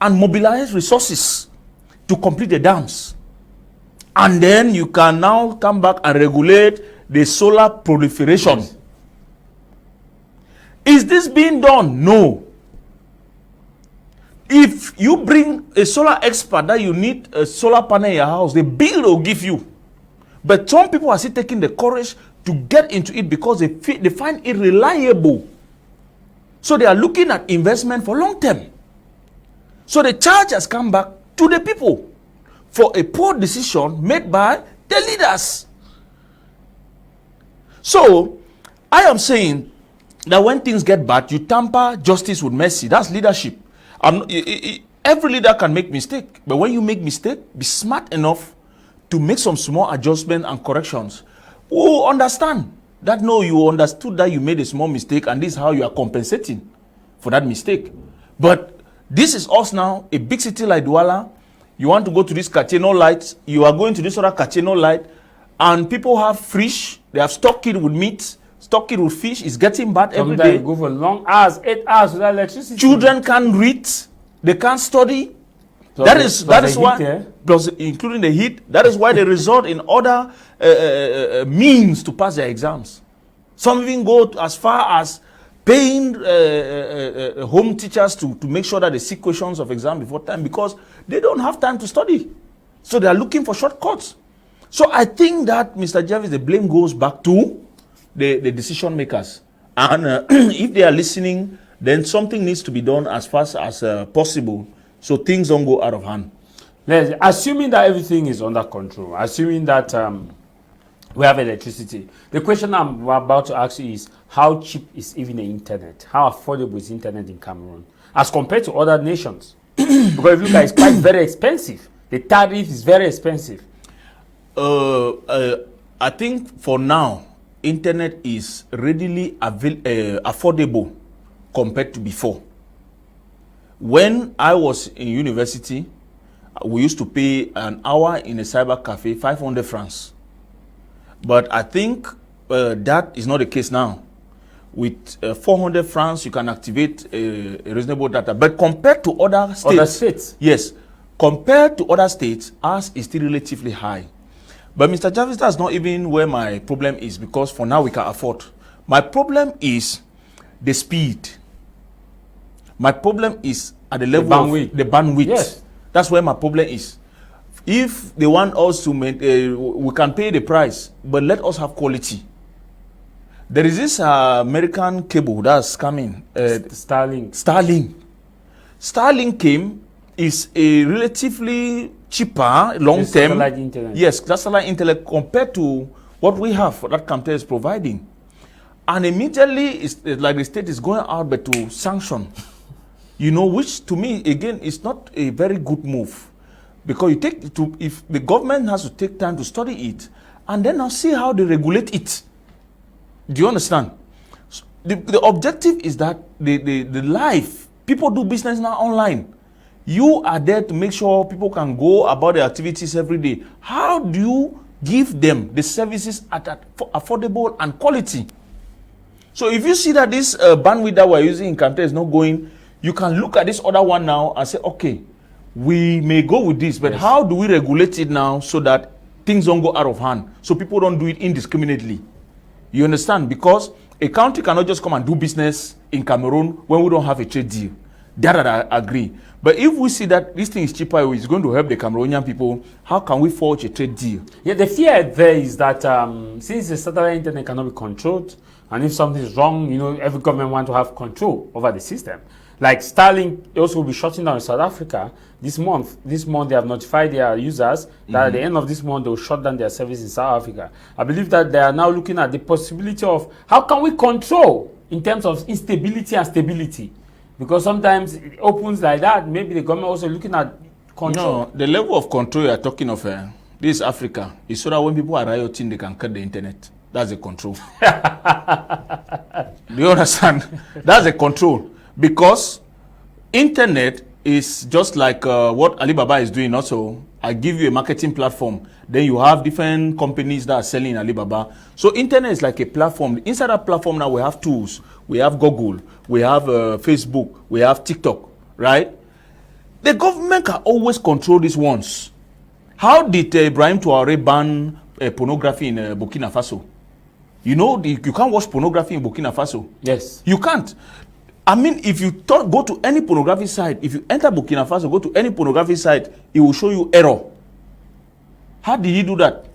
and mobilize resources to complete the dams. And then you can now come back and regulate the solar proliferation. Yes. Is this being done? No. If you bring a solar expert that you need a solar panel in your house, the bill will give you But some people are still taking the courage to get into it because they find it reliable. So they are looking at investment for long term. So the charge has come back to the people for a poor decision made by the leaders. So I am saying that when things get bad, you tamper justice with mercy. That's leadership. Every leader can make mistake, but when you make mistake, be smart enough to make some small adjustments and corrections. Oh, understand that no, you understood that you made a small mistake, and this is how you are compensating for that mistake. But this is us now, a big city like Douala. You want to go to this Kacheno light, you are going to this other Kacheno light, and people have fish, they have stocked it with meat, stocked it with fish, it's getting bad every day. You go for long hours, 8 hours without electricity. Children can't read, they can't study. So that is why, plus including the heat, that is why they resort in other means to pass their exams. Some even go as far as paying home teachers to make sure that they see questions of exam before time, because they don't have time to study. So they are looking for shortcuts. So I think that, Mr. Jarvis, the blame goes back to the decision makers. And if they are listening, then something needs to be done as fast as possible so things don't go out of hand. Assuming that everything is under control, assuming that we have electricity, the question I'm about to ask you is, how cheap is even the internet? How affordable is internet in Cameroon as compared to other nations? Because if you look at it, it's quite very expensive. The tariff is very expensive. I think for now, internet is readily affordable compared to before. When I was in university, we used to pay an hour in a cyber cafe 500 francs. But I think that is not the case now. With 400 francs, you can activate a reasonable data. But compared to other states, yes, compared to other states, ours is still relatively high. But Mr. Jarvis, that's not even where my problem is, because for now we can afford. My problem is the speed. My problem is at the level of the bandwidth. Yes. That's where my problem is. If they want us to we can pay the price, but let us have quality. There is this American cable that's coming. Starlink came, is a relatively cheaper, long-term. Yes, that's satellite internet compared to what we have that Camtel is providing. And immediately, it's like the state is going out but to sanction. You know, which to me, again, is not a very good move. Because if the government has to take time to study it, and then now see how they regulate it. Do you understand? So the objective is that the life, people do business now online. You are there to make sure people can go about their activities every day. How do you give them the services at affordable and quality? So if you see that this bandwidth that we're using in Camtel is not going, you can look at this other one now and say, okay, we may go with this, but how do we regulate it now so that things don't go out of hand, so people don't do it indiscriminately? You understand? Because a country cannot just come and do business in Cameroon when we don't have a trade deal. That I agree. But if we see that this thing is cheaper, it's going to help the Cameroonian people, how can we forge a trade deal? Yeah, the fear there is that since the satellite internet cannot be controlled, and if something is wrong, you know, every government wants to have control over the system. Like Starlink also will be shutting down in South Africa this month. This month they have notified their users that at the end of this month they will shut down their service in South Africa. I believe that they are now looking at the possibility of how can we control in terms of instability and stability. Because sometimes it opens like that. Maybe the government also looking at control. No, the level of control you are talking of, this is Africa, is so that when people are rioting, they can cut the internet. That's the control. Do you understand? That's the control. Because internet is just like what Alibaba is doing also. I give you a marketing platform. Then you have different companies that are selling Alibaba. So internet is like a platform. Inside that platform now we have tools. We have Google. We have Facebook. We have TikTok. Right? The government can always control these ones. How did Ibrahim Traoré ban pornography in Burkina Faso? You know, you can't watch pornography in Burkina Faso. Yes. You can't. I mean, if you go to any pornography site, if you enter Burkina Faso, go to any pornography site, it will show you error. How did he do that?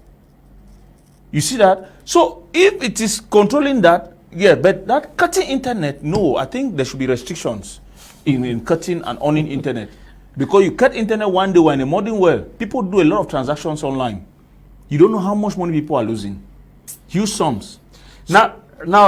You see that? So if it is controlling that, yeah, but that cutting internet, no, I think there should be restrictions in cutting and owning internet. Because you cut internet one day, we're in a modern world, people do a lot of transactions online. You don't know how much money people are losing. Huge sums. Now,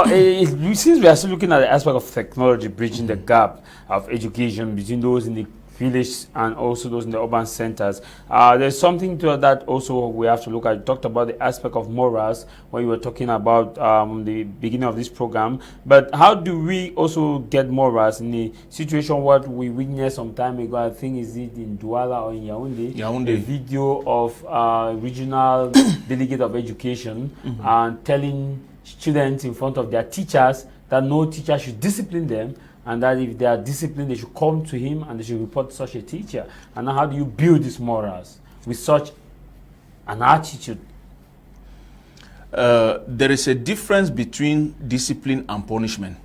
since we are still looking at the aspect of technology bridging the gap of education between those in the village and also those in the urban centers, there's something to that also we have to look at. You talked about the aspect of morals when you were talking about the beginning of this program, but how do we also get morals in the situation what we witnessed some time ago? I think is it in Douala or in Yaoundé, a video of regional delegate of education and telling students in front of their teachers that no teacher should discipline them, and that if they are disciplined, they should come to him and they should report such a teacher. And now how do you build these morals with such an attitude? There is a difference between discipline and punishment.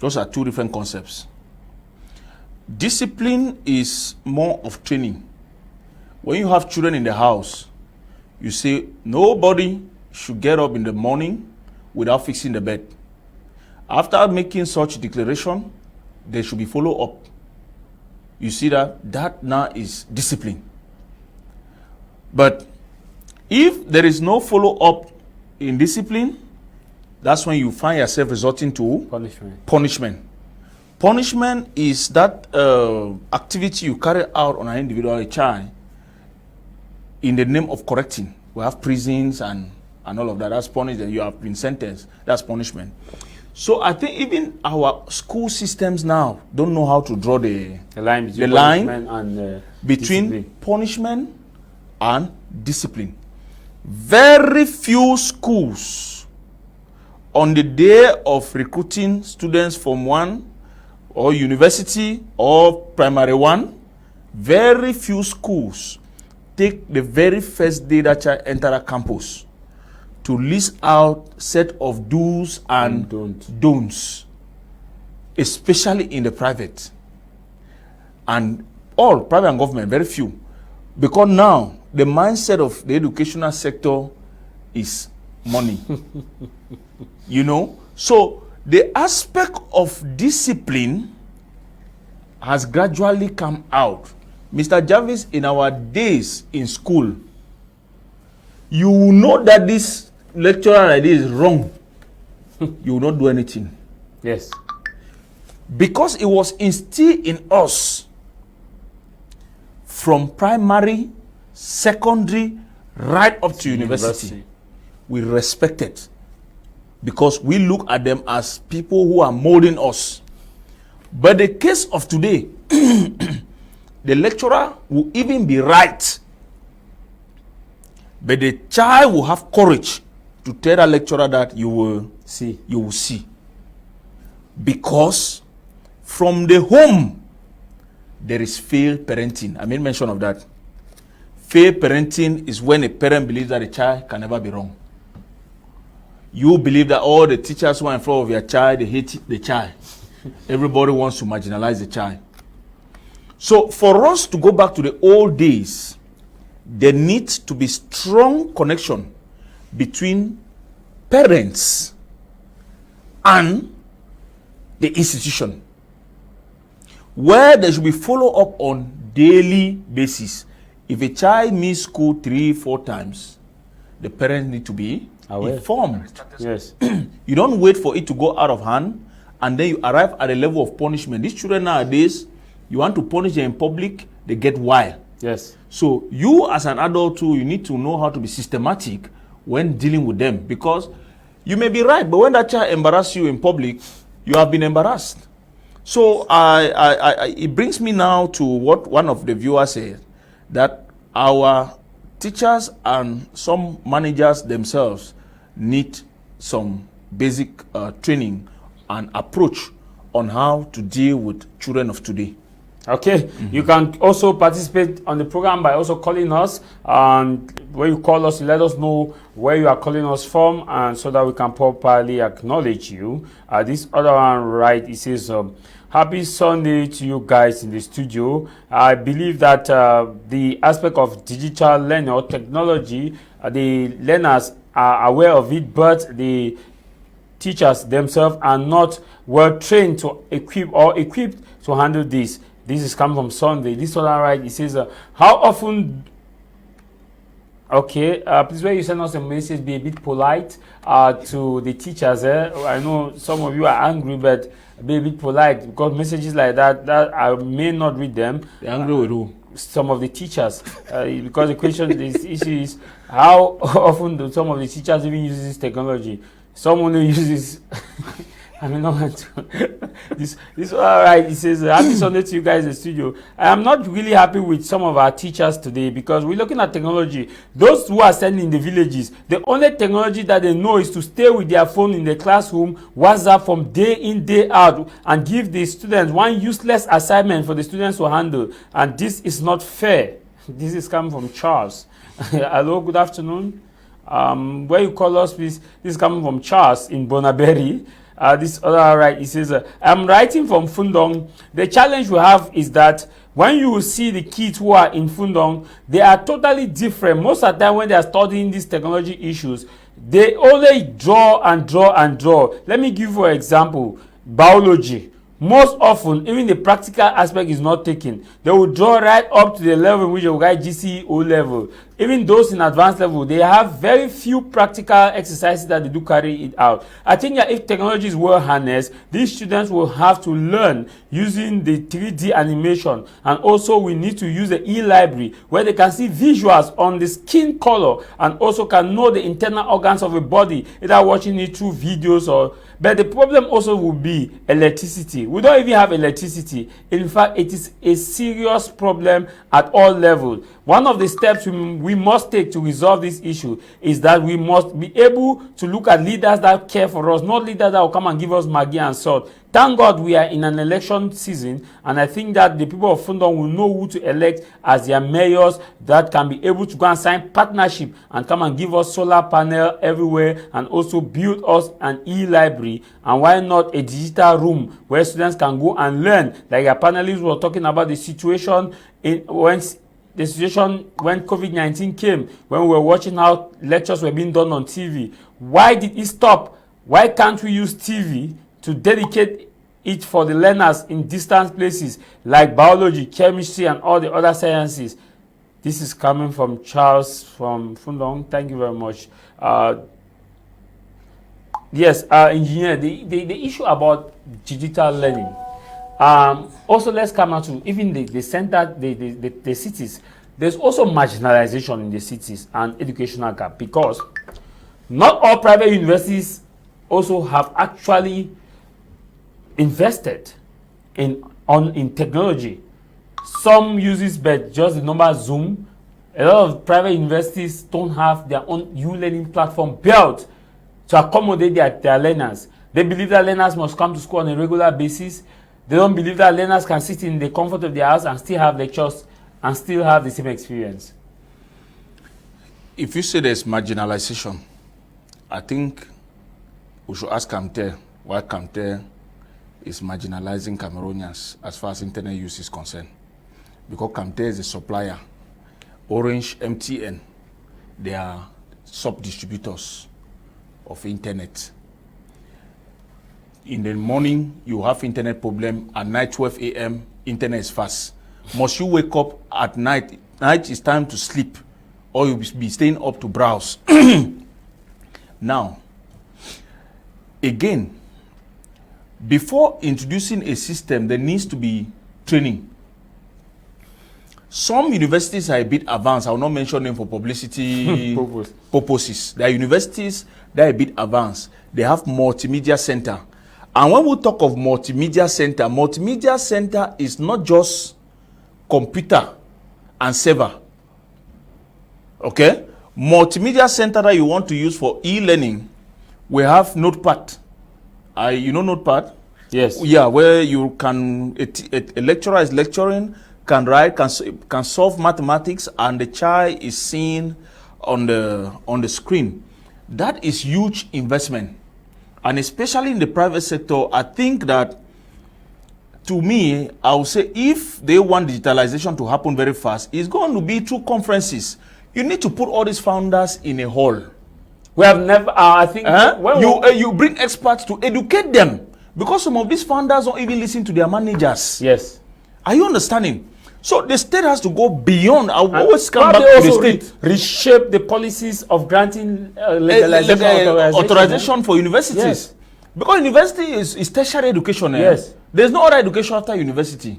Those are two different concepts. Discipline is more of training. When you have children in the house, you say nobody should get up in the morning without fixing the bed. After making such declaration, there should be follow-up. You see that now is discipline. But if there is no follow-up in discipline, that's when you find yourself resorting to punishment. Punishment is that activity you carry out on an individual, a child, in the name of correcting. We have prisons and all of that. That's punishment. You have been sentenced. That's punishment. So I think even our school systems now don't know how to draw the line between punishment and discipline. Very few schools on the day of recruiting students from one or university or primary one, very few schools take the very first day that child enter a campus to list out set of do's and don'ts, especially in the private. And all private and government, very few. Because now, the mindset of the educational sector is money. You know? So, the aspect of discipline has gradually come out. Mr. Jarvis, in our days in school, you know that this lecturer like this is wrong. You will not do anything. Yes. Because it was instilled in us from primary, secondary, right up to university. We respect it. Because we look at them as people who are molding us. But the case of today, the lecturer will even be right. But the child will have courage to tell the lecturer that you will see. Because from the home, there is failed parenting. I made mention of that. Failed parenting is when a parent believes that a child can never be wrong. You believe that all the teachers who are in front of your child, they hate the child. Everybody wants to marginalize the child. So for us to go back to the old days, there needs to be strong connection between parents and the institution, where there should be follow-up on daily basis. If a child misses school 3-4 times, the parents need to be informed. Yes. You don't wait for it to go out of hand and then you arrive at a level of punishment. These children nowadays, you want to punish them in public, they get wild. Yes. So you as an adult too, you need to know how to be systematic when dealing with them, because you may be right, but when that child embarrasses you in public, you have been embarrassed. So it brings me now to what one of the viewers said, that our teachers and some managers themselves need some basic training and approach on how to deal with children of today. Okay, you can also participate on the program by also calling us, and when you call us, let us know where you are calling us from, and so that we can properly acknowledge you. This other one, right, it says, happy Sunday to you guys in the studio. I believe that the aspect of digital learning or technology, the learners are aware of it, but the teachers themselves are not well trained to equipped to handle this. This is coming from Sunday. This one, right? It says, how often? Okay, please, when you send us a message, be a bit polite to the teachers. I know some of you are angry, but be a bit polite, because messages like that I may not read them. They're angry with who? Some of the teachers, because the question, this issue is, how often do some of the teachers even use this technology? Someone who uses I mean, no, this all right. It says, happy Sunday to you guys in the studio. I am not really happy with some of our teachers today, because we're looking at technology. Those who are sending in the villages, the only technology that they know is to stay with their phone in the classroom, WhatsApp from day in, day out, and give the students one useless assignment for the students to handle. And this is not fair. This is coming from Charles. Hello, good afternoon. Where you call us, please? This is coming from Charles in Bonaberry. This other right, it says, I'm writing from Fundong. The challenge we have is that when you see the kids who are in Fundong, they are totally different. Most of the time when they are studying these technology issues, they only draw and draw and draw. Let me give you an example. Biology. Most often, even the practical aspect is not taken. They will draw right up to the level in which they will write GCE O level. Even those in advanced level, they have very few practical exercises that they do carry it out. I think that if technology is well harnessed, these students will have to learn using the 3D animation. And also we need to use the e-library where they can see visuals on the skin color and also can know the internal organs of a body, either watching it through videos or... But the problem also will be electricity. We don't even have electricity. In fact, it is a serious problem at all levels. One of the steps we must take to resolve this issue is that we must be able to look at leaders that care for us, not leaders that will come and give us Maggi and salt. Thank God we are in an election season, and I think that the people of Fundong will know who to elect as their mayors that can be able to go and sign partnership and come and give us solar panel everywhere, and also build us an e-library, and why not a digital room where students can go and learn. Like our panelists were talking about the situation when COVID-19 came, when we were watching how lectures were being done on TV. Why did it stop? Why can't we use TV to dedicate it for the learners in distant places like biology, chemistry, and all the other sciences? This is coming from Charles from Fundong. Thank you very much. Yes, engineer, the issue about digital learning. Also, let's come out to even the center, the cities. There's also marginalization in the cities and educational gap, because not all private universities also have actually invested in technology. Some uses, but just the normal Zoom. A lot of private universities don't have their own e-learning platform built to accommodate their learners. They believe that learners must come to school on a regular basis. They don't believe that learners can sit in the comfort of their house and still have lectures and still have the same experience. If you say there's marginalization, I think we should ask Camtel why Camtel is marginalizing Cameroonians as far as internet use is concerned. Because Camtel is a supplier. Orange, MTN, they are sub-distributors of internet. In the morning, you have internet problem. At night, 12 a.m., internet is fast. Must you wake up at night? Night is time to sleep, or you'll be staying up to browse. Now, again, before introducing a system, there needs to be training. Some universities are a bit advanced. I will not mention them for publicity purposes. There are universities that are a bit advanced. They have multimedia center. And when we talk of multimedia center is not just computer and server. Okay? Multimedia center that you want to use for e-learning, we have Notepad. You know Notepad? Yes. Yeah, where you can, a lecturer is lecturing, can write, can solve mathematics, and the child is seen on the screen. That is huge investment. And especially in the private sector, I think that, to me, I would say if they want digitalization to happen very fast, it's going to be through conferences. You need to put all these founders in a hall We have never, I think, you bring experts to educate them, because some of these founders don't even listen to their managers. Yes. Are you understanding? So the state has to go beyond. I always come back to the state. Reshape the policies of granting authorization for universities. Yes. Because university is tertiary education. Yes. There's no other education after university.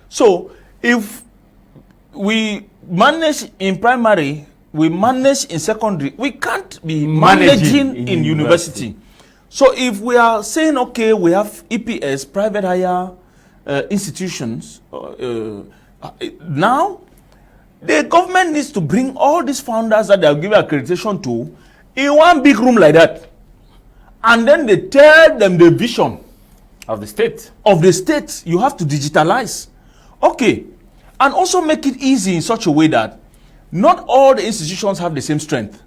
So if we manage in primary, we manage in secondary, we can't be managing in university. So if we are saying, okay, we have EPS, private higher institutions, now the government needs to bring all these founders that they are giving accreditation to in one big room like that. And then they tell them the vision of the state. Of the state. You have to digitalize. Okay. And also make it easy in such a way that not all the institutions have the same strength.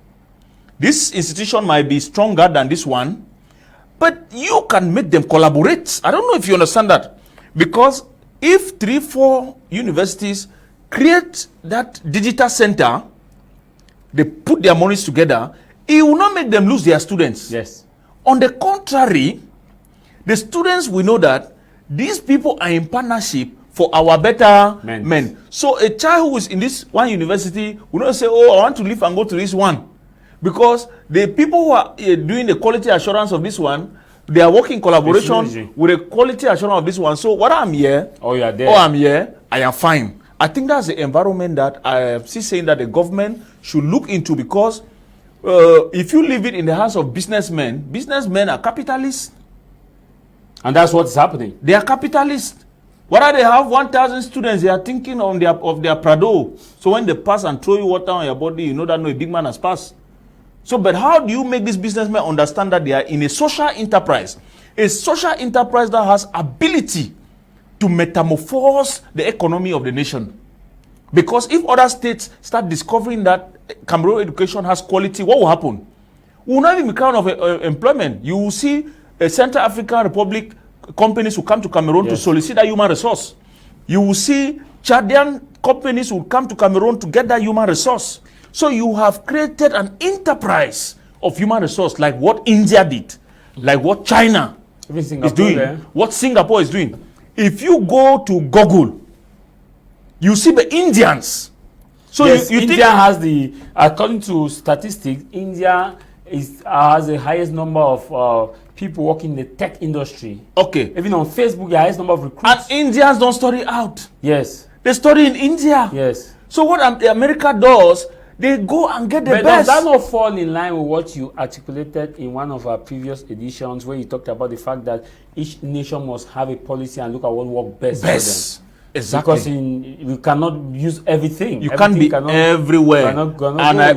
This institution might be stronger than this one, but you can make them collaborate. I don't know if you understand that. Because if 3-4 universities create that digital center, they put their monies together, it will not make them lose their students. Yes. On the contrary, the students will know that these people are in partnership for our better men. So a child who is in this one university will not say, oh, I want to leave and go to this one. Because the people who are doing the quality assurance of this one, they are working in collaboration with the quality assurance of this one. So what I'm here, you are there. I'm here, I am fine. I think that's the environment that I am still saying that the government should look into, because if you leave it in the hands of businessmen are capitalists. And that's what's happening. They are capitalists. Whether they have 1,000 students, they are thinking of their Prado. So when they pass and throw you water on your body, you know that no, a big man has passed. So, but how do you make these businessmen understand that they are in a social enterprise? A social enterprise that has ability to metamorphose the economy of the nation. Because if other states start discovering that Cameroon education has quality, what will happen? We will not even be crown of employment. You will see a Central African Republic companies who come to Cameroon to solicit that human resource. You will see Chadian companies who come to Cameroon to get that human resource. So you have created an enterprise of human resource, like what India did, like what China is doing, what Singapore is doing. If you go to Google, you see the Indians. So yes, you India think has the, according to statistics, India has the highest number of people working in the tech industry. Okay. Even on Facebook, the highest number of recruits. And Indians don't study out. Yes. They study in India. Yes. So what America does, they go and get the best. Does that not fall in line with what you articulated in one of our previous editions, where you talked about the fact that each nation must have a policy and look at what works best for them? Exactly. Because you cannot use everything. You can't be everywhere. And I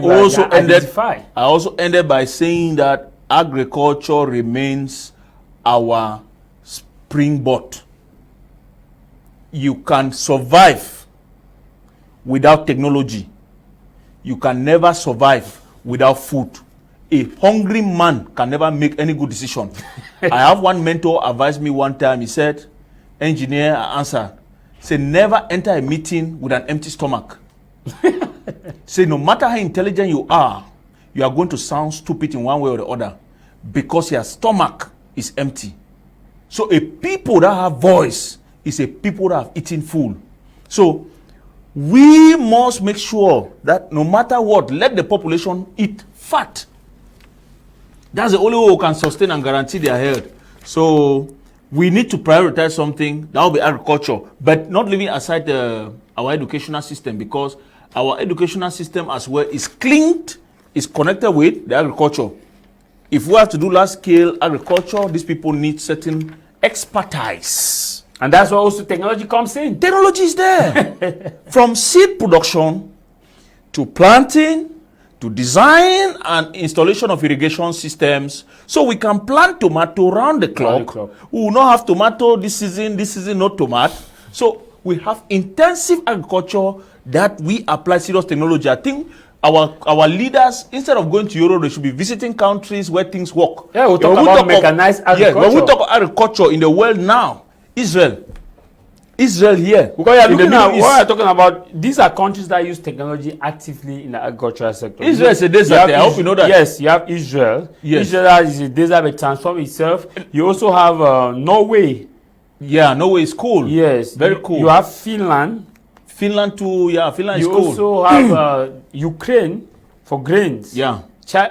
also ended by saying that agriculture remains our springboard. You can survive without technology. You can never survive without food. A hungry man can never make any good decision. I have one mentor advised me one time. He said, engineer, I answered, say, never enter a meeting with an empty stomach. Say, no matter how intelligent you are going to sound stupid in one way or the other, because your stomach is empty. So a people that have voice is a people that have eaten full. So we must make sure that no matter what, let the population eat fat. That's the only way we can sustain and guarantee their health. So we need to prioritize something. That will be agriculture, but not leaving aside our educational system, because our educational system as well is connected with the agriculture. If we have to do large scale agriculture, these people need certain expertise. And that's where also technology comes in. Technology is there. From seed production to planting to design and installation of irrigation systems. So we can plant tomato round the clock. We will not have tomato this season no tomato. So we have intensive agriculture that we apply serious technology. I think our leaders, instead of going to Europe, they should be visiting countries where things work. Yeah, we'll talk about mechanized agriculture. When we talk about agriculture in the world now, Israel Israel here. Because you're in the looking at Middle East. what we're talking about. These are countries that use technology actively in the agricultural sector. Israel is a desert. I hope you know that. Yes, you have Israel. Yes. Israel is a desert, but transforms itself. You also have Norway. Yeah, Norway is cool. Yes, very cool. You have Finland. Finland too. Yeah, Finland is cool. You also have Ukraine for grains. Yeah.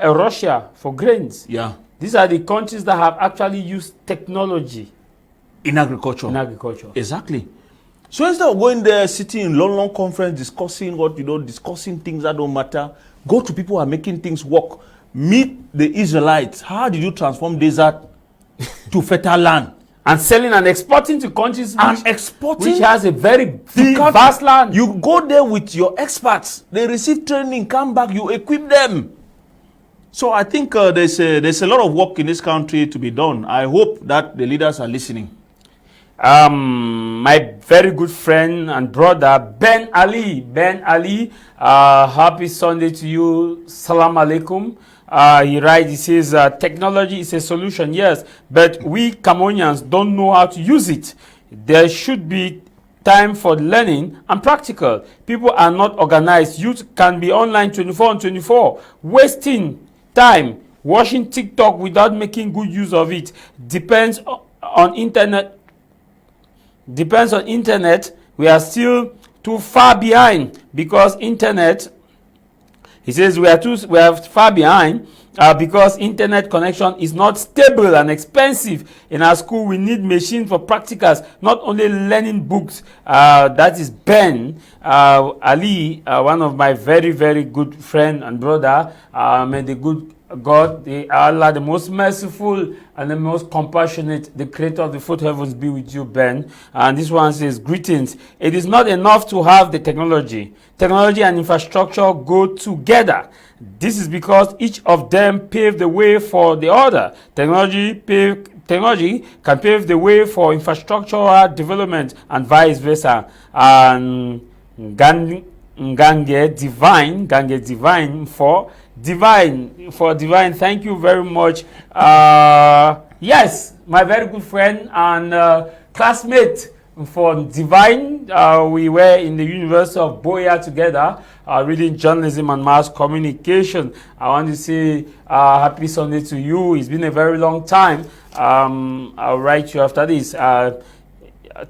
Russia for grains. Yeah. These are the countries that have actually used technology in agriculture. In agriculture. Exactly. So instead of going there, sitting in long conference, discussing discussing things that don't matter, go to people who are making things work. Meet the Israelites. How did you transform desert to fertile land? And selling and exporting to countries which has a very big, vast land. You go there with your experts. They receive training, come back, you equip them. So I think there's a lot of work in this country to be done. I hope that the leaders are listening. My very good friend and brother Ben Ali, happy Sunday to you. Salam alaikum. He writes, he says, technology is a solution, yes, but we Cameroonians don't know how to use it. There should be time for learning and practical. People are not organized. Youth can be online 24/24, wasting time watching TikTok without making good use of it. Depends on internet. We are still too far behind because internet. He says we are far behind because internet connection is not stable and expensive. In our school, we need machines for practicals, not only learning books. That is Ben Ali, one of my very, very good friend and brother. May the good God, Allah, the most merciful and the most compassionate, the creator of the fourth heavens, be with you, Ben. And this one says, greetings. It is not enough to have the technology. Technology and infrastructure go together. This is because each of them pave the way for the other. Technology can pave the way for infrastructural development and vice versa. And Gange divine for divine. Thank you very much. Yes, my very good friend and classmate for divine. We were in the University of Boya together, reading journalism and mass communication. I want to say happy Sunday to you. It's been a very long time. I'll write you after this.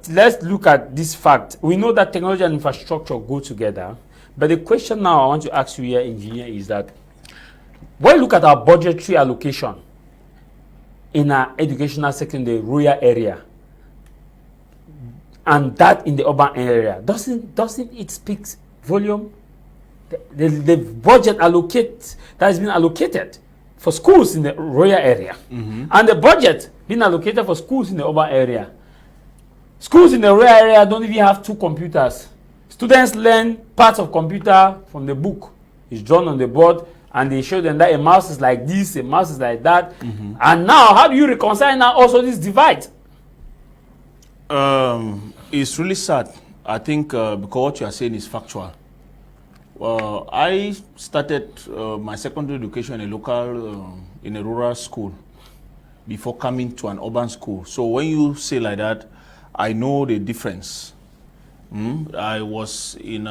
Let's look at this fact. We know that technology and infrastructure go together. But the question now I want to ask you here, engineer, is that when you look at our budgetary allocation in our educational sector in the rural area and that in the urban area, doesn't it speak volume? The budget that has been allocated for schools in the rural area and the budget being allocated for schools in the urban area. Schools in the rural area don't even have 2 computers. Students learn parts of computer from the book. It's drawn on the board, and they show them that a mouse is like this, a mouse is like that. And now, how do you reconcile now also this divide? It's really sad. I think because what you are saying is factual. I started my secondary education in a rural school before coming to an urban school. So when you say like that, I know the difference. I was in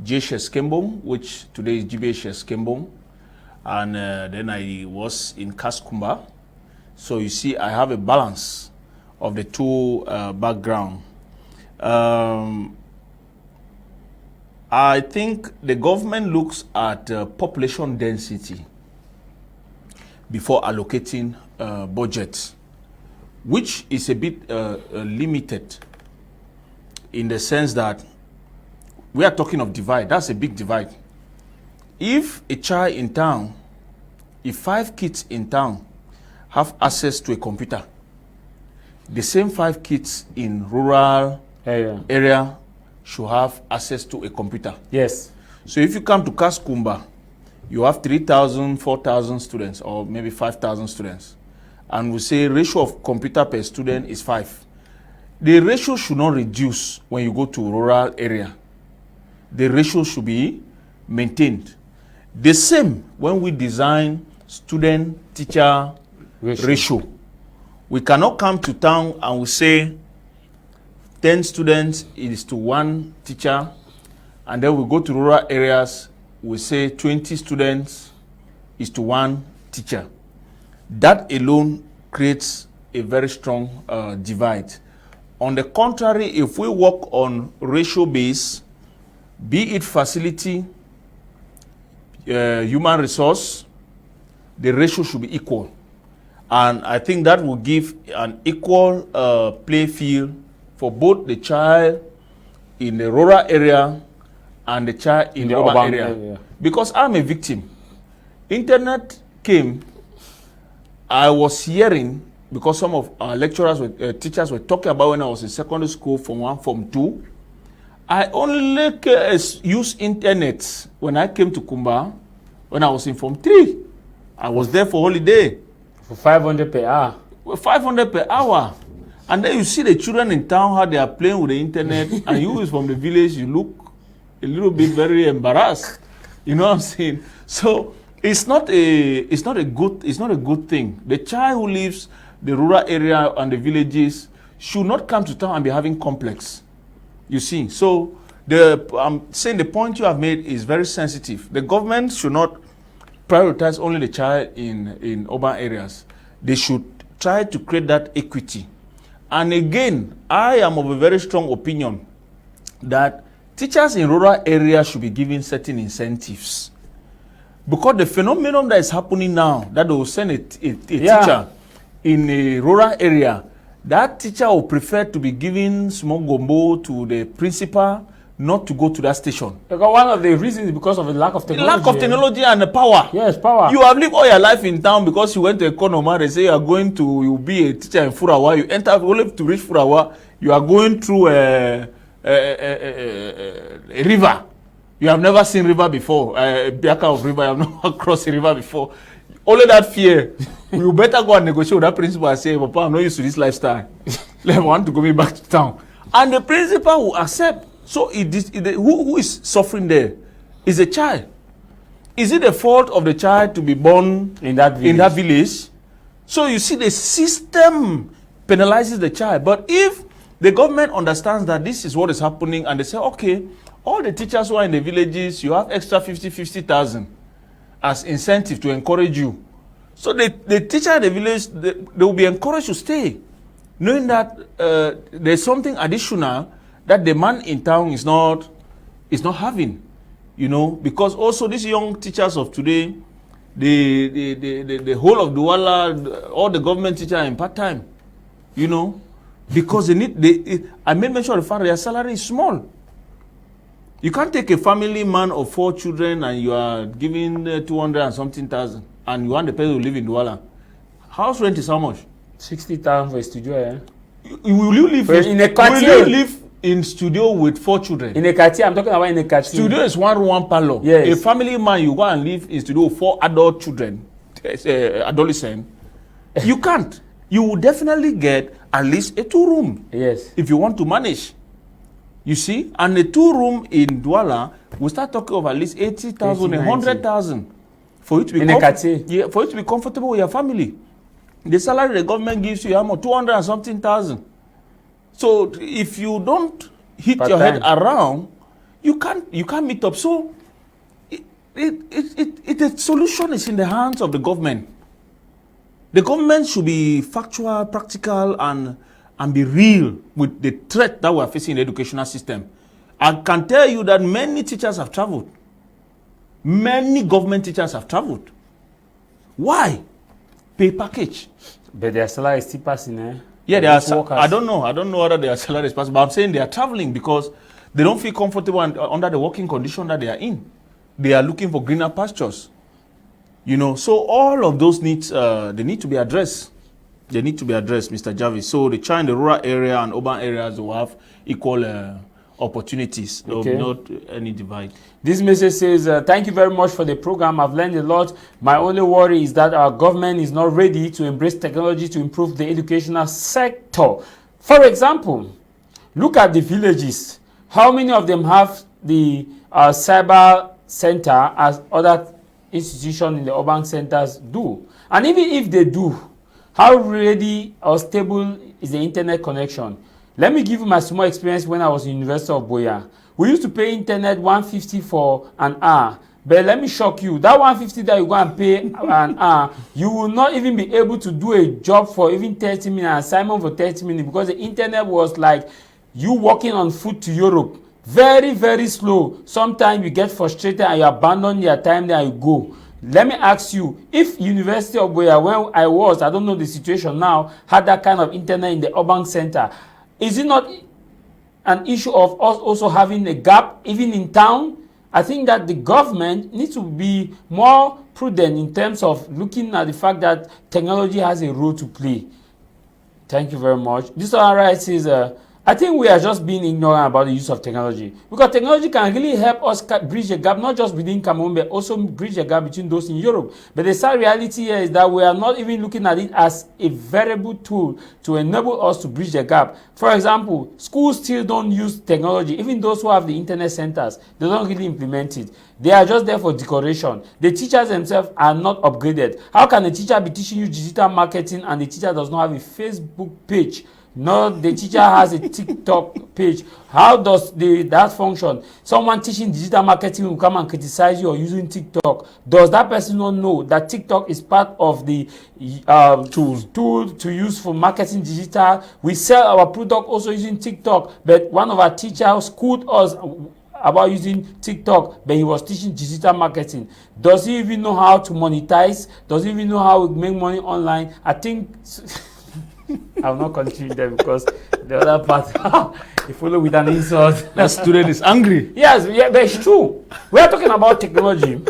JHS Kembong, which today is GBHS Kembong, and then I was in Kaskumba. So you see, I have a balance of the two background. I think the government looks at population density before allocating budget, which is a bit limited in the sense that we are talking of divide. That's a big divide. If a child in town, if 5 kids in town have access to a computer, the same 5 kids in rural area should have access to a computer. Yes. So if you come to Kaskumba, you have 3,000, 4,000 students, or maybe 5,000 students. And we say ratio of computer per student is 5. The ratio should not reduce when you go to rural area. The ratio should be maintained. The same when we design student-teacher ratio. We cannot come to town and we say 10 students, it is to 1 teacher. And then we go to rural areas, we say 20 students is to 1 teacher. That alone creates a very strong divide. On the contrary, if we work on ratio base, be it facility, human resource, the ratio should be equal. And I think that will give an equal play field for both the child in the rural area and the child in the urban area. Because I'm a victim. Internet came, I was hearing, because some of our lecturers, teachers were talking about when I was in secondary school, Form 1, Form 2. I only used internet when I came to Kumba, when I was in Form 3. I was there for holiday. For 500 per hour. 500 per hour. And then you see the children in town, how they are playing with the internet, and you is from the village, you look a little bit very embarrassed. You know what I'm saying? So it's not a good thing. The child who lives the rural area and the villages should not come to town and be having complex. You see, so I'm saying the point you have made is very sensitive. The government should not prioritize only the child in urban areas. They should try to create that equity. And again, I am of a very strong opinion that teachers in rural areas should be given certain incentives. Because the phenomenon that is happening now, that they will send a teacher in a rural area, that teacher will prefer to be giving small gombo to the principal, not to go to that station. Because one of the reasons is because of the lack of technology. The lack of technology and the power. Yes, power. You have lived all your life in town because you went to Ekonoma. They say you'll be a teacher in Furawa. You enter only to reach Furawa. You are going through a river. You have never seen river before. A Biaka of river. You have never crossed a river before. Only that fear. You better go and negotiate with that principal and say, Papa, I'm not used to this lifestyle. I want to go me back to town. And the principal will accept. So who is suffering there? Is a child. Is it the fault of the child to be born in that village? So you see, the system penalizes the child. But if the government understands that this is what is happening and they say, okay, all the teachers who are in the villages, you have extra 50,000 as incentive to encourage you. So the teacher in the village, they will be encouraged to stay, knowing that there's something additional that the man in town is not having, you know, because also these young teachers of today, the whole of Douala, all the government teachers are in part-time, you know, because I made mention of the fact their salary is small. You can't take a family man of 4 children and you are giving 200 and something thousand and you want the person to live in Douala. House rent is how much? 60,000 for a studio, eh? Will you live in a quartier? Will you live in studio with 4 children? In a quartier, I'm talking about in a quartier. Studio is 1 room, 1 parlor. Yes. A family man, you go and live in studio with 4 adult children, adolescent. You can't. You will definitely get at least a 2-room. Yes. If you want to manage. You see? And a 2-room in Douala, we start talking of at least 80,000, 100,000 for you to be for you to be comfortable with your family. The salary the government gives you, 200 and something thousand. So if you don't hit your head around, you can't meet up. So the solution is in the hands of the government. The government should be factual, practical, and be real with the threat that we are facing in the educational system. I can tell you that many teachers have traveled. Many government teachers have traveled. Why? Pay package. But their salary is still passing, eh? Yeah, they are. I don't know whether their salary is passing, but I'm saying they are traveling because they don't feel comfortable under the working condition that they are in. They are looking for greener pastures. You know, so all of those needs, they need to be addressed. They need to be addressed, Mr. Jarvis. So the child in the rural area and urban areas will have equal opportunities. Okay. Not any divide. This message says, thank you very much for the program. I've learned a lot. My only worry is that our government is not ready to embrace technology to improve the educational sector. For example, look at the villages. How many of them have the cyber center as other institutions in the urban centers do? And even if they do, how ready or stable is the internet connection? Let me give you my small experience when I was in University of Boya. We used to pay internet 150 for an hour. But let me shock you, that 150 that you go and pay an hour, you will not even be able to do a job for even 30 minutes, assignment for 30 minutes, because the internet was like you walking on foot to Europe. Very, very slow. Sometimes you get frustrated and you abandon your time there and you go. Let me ask you, if University of Boya, when I don't know the situation now, had that kind of internet in the urban center, is it not an issue of us also having a gap even in town? I think that the government needs to be more prudent in terms of looking at the fact that technology has a role to play. Thank you very much. This other right says, I think we are just being ignorant about the use of technology, because technology can really help us bridge the gap, not just within Cameroon, but also bridge the gap between those in Europe. But the sad reality here is that we are not even looking at it as a variable tool to enable us to bridge the gap. For example, schools still don't use technology. Even those who have the internet centers, they don't really implement it. They are just there for decoration. The teachers themselves are not upgraded. How can a teacher be teaching you digital marketing and the teacher does not have a Facebook page? No, the teacher has a TikTok page. How does that function? Someone teaching digital marketing will come and criticize you or using TikTok. Does that person not know that TikTok is part of the tool to use for marketing digital? We sell our product also using TikTok, but one of our teachers schooled us about using TikTok, but he was teaching digital marketing. Does he even know how to monetize? Does he even know how to make money online? I think... I will not continue there because the other part, you follow with an insult. That student is angry. Yes, yeah, but it's true. We are talking about technology.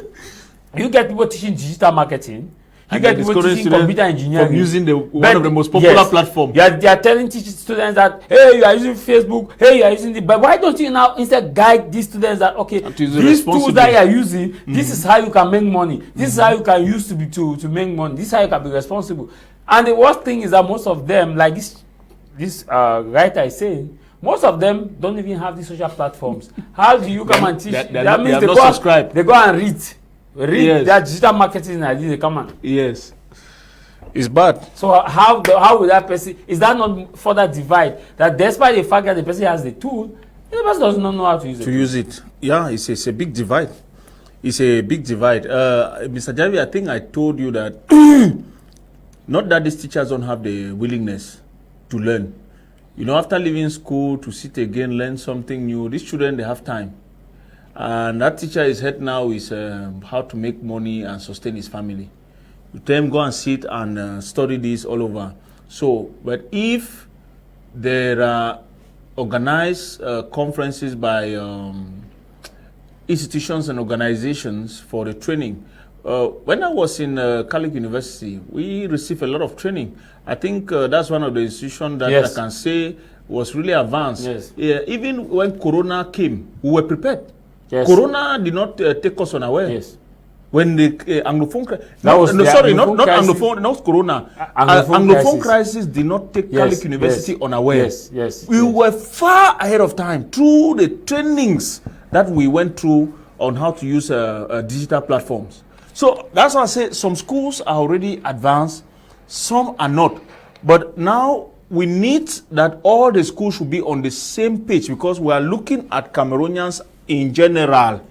You get people teaching digital marketing. You get people teaching computer engineering. From using one of the most popular platforms. They are telling students that, hey, you are using Facebook, hey, you are using but why don't you now instead guide these students that, okay, these tools that you are using, this is how you can make money. This is how you can use to make money. This is how you can be responsible. And the worst thing is that most of them, like this writer is saying, most of them don't even have these social platforms. How do you come and teach? That means they go and read yes. Their digital marketing ideas. They come and yes, it's bad. So how will that person? Is that not further divide? That despite the fact that the person has the tool, the person does not know how to use it. To use it, yeah, it's a big divide. It's a big divide. Mr. Jarvis, I think I told you that. Not that these teachers don't have the willingness to learn. You know, after leaving school to sit again, learn something new, these children, they have time. And that teacher is head now is how to make money and sustain his family. You tell him, go and sit and study this all over. So, but if there are organized conferences by institutions and organizations for the training, when I was in Catholic University, we received a lot of training. I think that's one of the institutions that yes. I can say was really advanced. Yes. Even when Corona came, we were prepared. Yes. Corona did not take us unaware. Yes. When the Anglophone crisis, not Anglophone, not Corona. Anglophone crisis did not take yes. Catholic University yes. unaware. Yes, yes. We yes. were far ahead of time through the trainings that we went through on how to use digital platforms. So that's why I say some schools are already advanced, some are not. But now we need that all the schools should be on the same page, because we are looking at Cameroonians in general.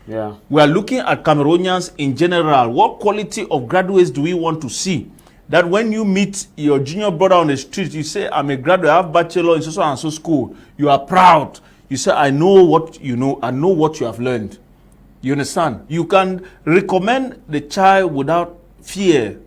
Yeah. We are looking at Cameroonians in general. What quality of graduates do we want to see? That when you meet your junior brother on the street, you say, I'm a graduate, I have bachelor in so and so school. You are proud. You say, I know what you know, I know what you have learned. You understand? You can recommend the child without fear.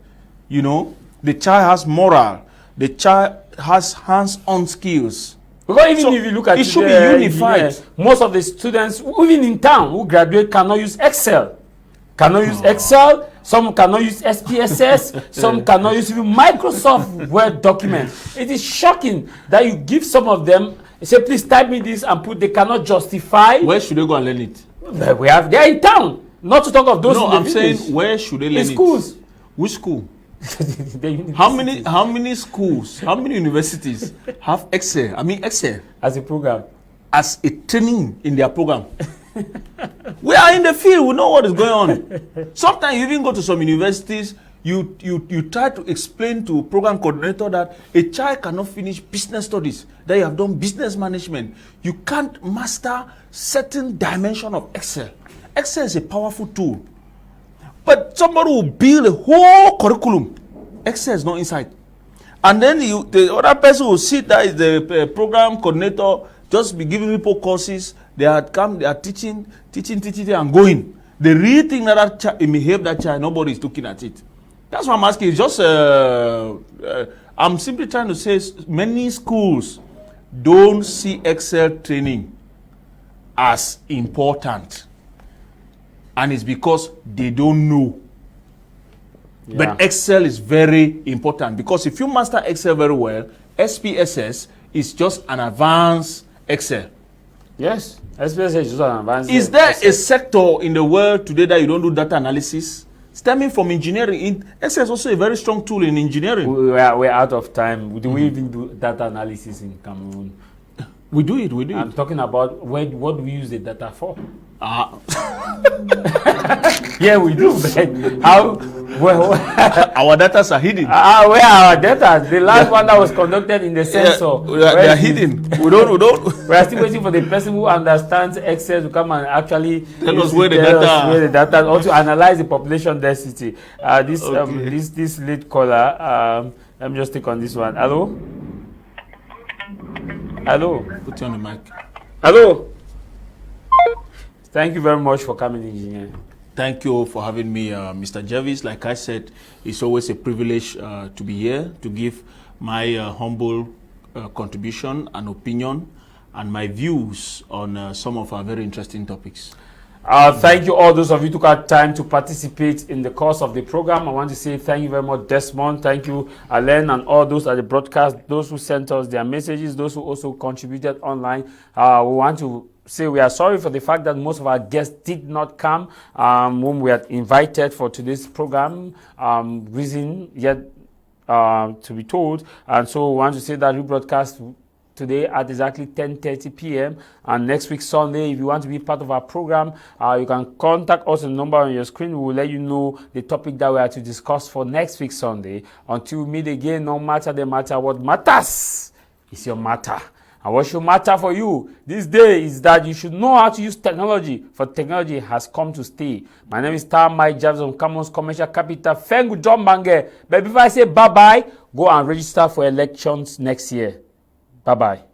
You know, the child has moral. The child has hands-on skills. Because even if you look at it, should be unified. Most of the students, even in town, who graduate cannot use Excel. Cannot use Excel. Some cannot use SPSS. Some cannot use even Microsoft Word document. It is shocking that you give some of them, say, please type me this and put. They cannot justify. Where should they go and learn it? They are in town. Not to talk of those. No, I'm saying where should they learn in schools. Which school? How many schools? How many universities have Excel? I mean Excel as a program, as a training in their program. We are in the field. We know what is going on. Sometimes you even go to some universities. You try to explain to program coordinator that a child cannot finish business studies, that you have done business management. You can't master certain dimension of Excel. Excel is a powerful tool. But somebody will build a whole curriculum. Excel is not inside. And then the other person will sit there is the program coordinator, just be giving people courses. They are teaching, and going. The real thing that child behave that child, nobody is looking at it. That's what I'm asking. It's just I'm simply trying to say many schools don't see Excel training as important, and it's because they don't know. Yeah. But Excel is very important, because if you master Excel very well, SPSS is just an advanced Excel. Yes, SPSS is just an advanced Is there Excel. a sector in the world today that you don't do data analysis? Stemming from engineering, Excel is also a very strong tool in engineering. We're out of time. Do we even do data analysis in Cameroon? We do it. I'm talking about what do we use the data for? Yeah, we do. But how? Our data are hidden. Where are our data? The last one that was conducted in the sensor. They are hidden. We don't. We are still waiting for the person who understands Excel to come and actually tell us where the data, or to analyze the population density. This lead caller. Let me just take on this one. Hello. Put you on the mic. Hello. Thank you very much for coming, engineer. Thank you for having me, Mr. Jarvis. Like I said, it's always a privilege to be here to give my humble contribution and opinion and my views on some of our very interesting topics. Thank you all those of you who took our time to participate in the course of the program. I want to say thank you very much, Desmond. Thank you, Alain, and all those at the broadcast, those who sent us their messages, those who also contributed online. We want to say we are sorry for the fact that most of our guests did not come when we had invited for today's program. Reason yet to be told. And so we want to say that we broadcast today at exactly 10:30 p.m. and next week Sunday. If you want to be part of our program, you can contact us on the number on your screen. We will let you know the topic that we are to discuss for next week Sunday. Until we meet again, no matter the matter, what matters is your matter. And what should matter for you this day is that you should know how to use technology, for technology has come to stay. My name is Tah Mai Jarvis from Cameroon's commercial capital, Fengu John Bange. But before I say bye-bye, go and register for elections next year. Bye-bye.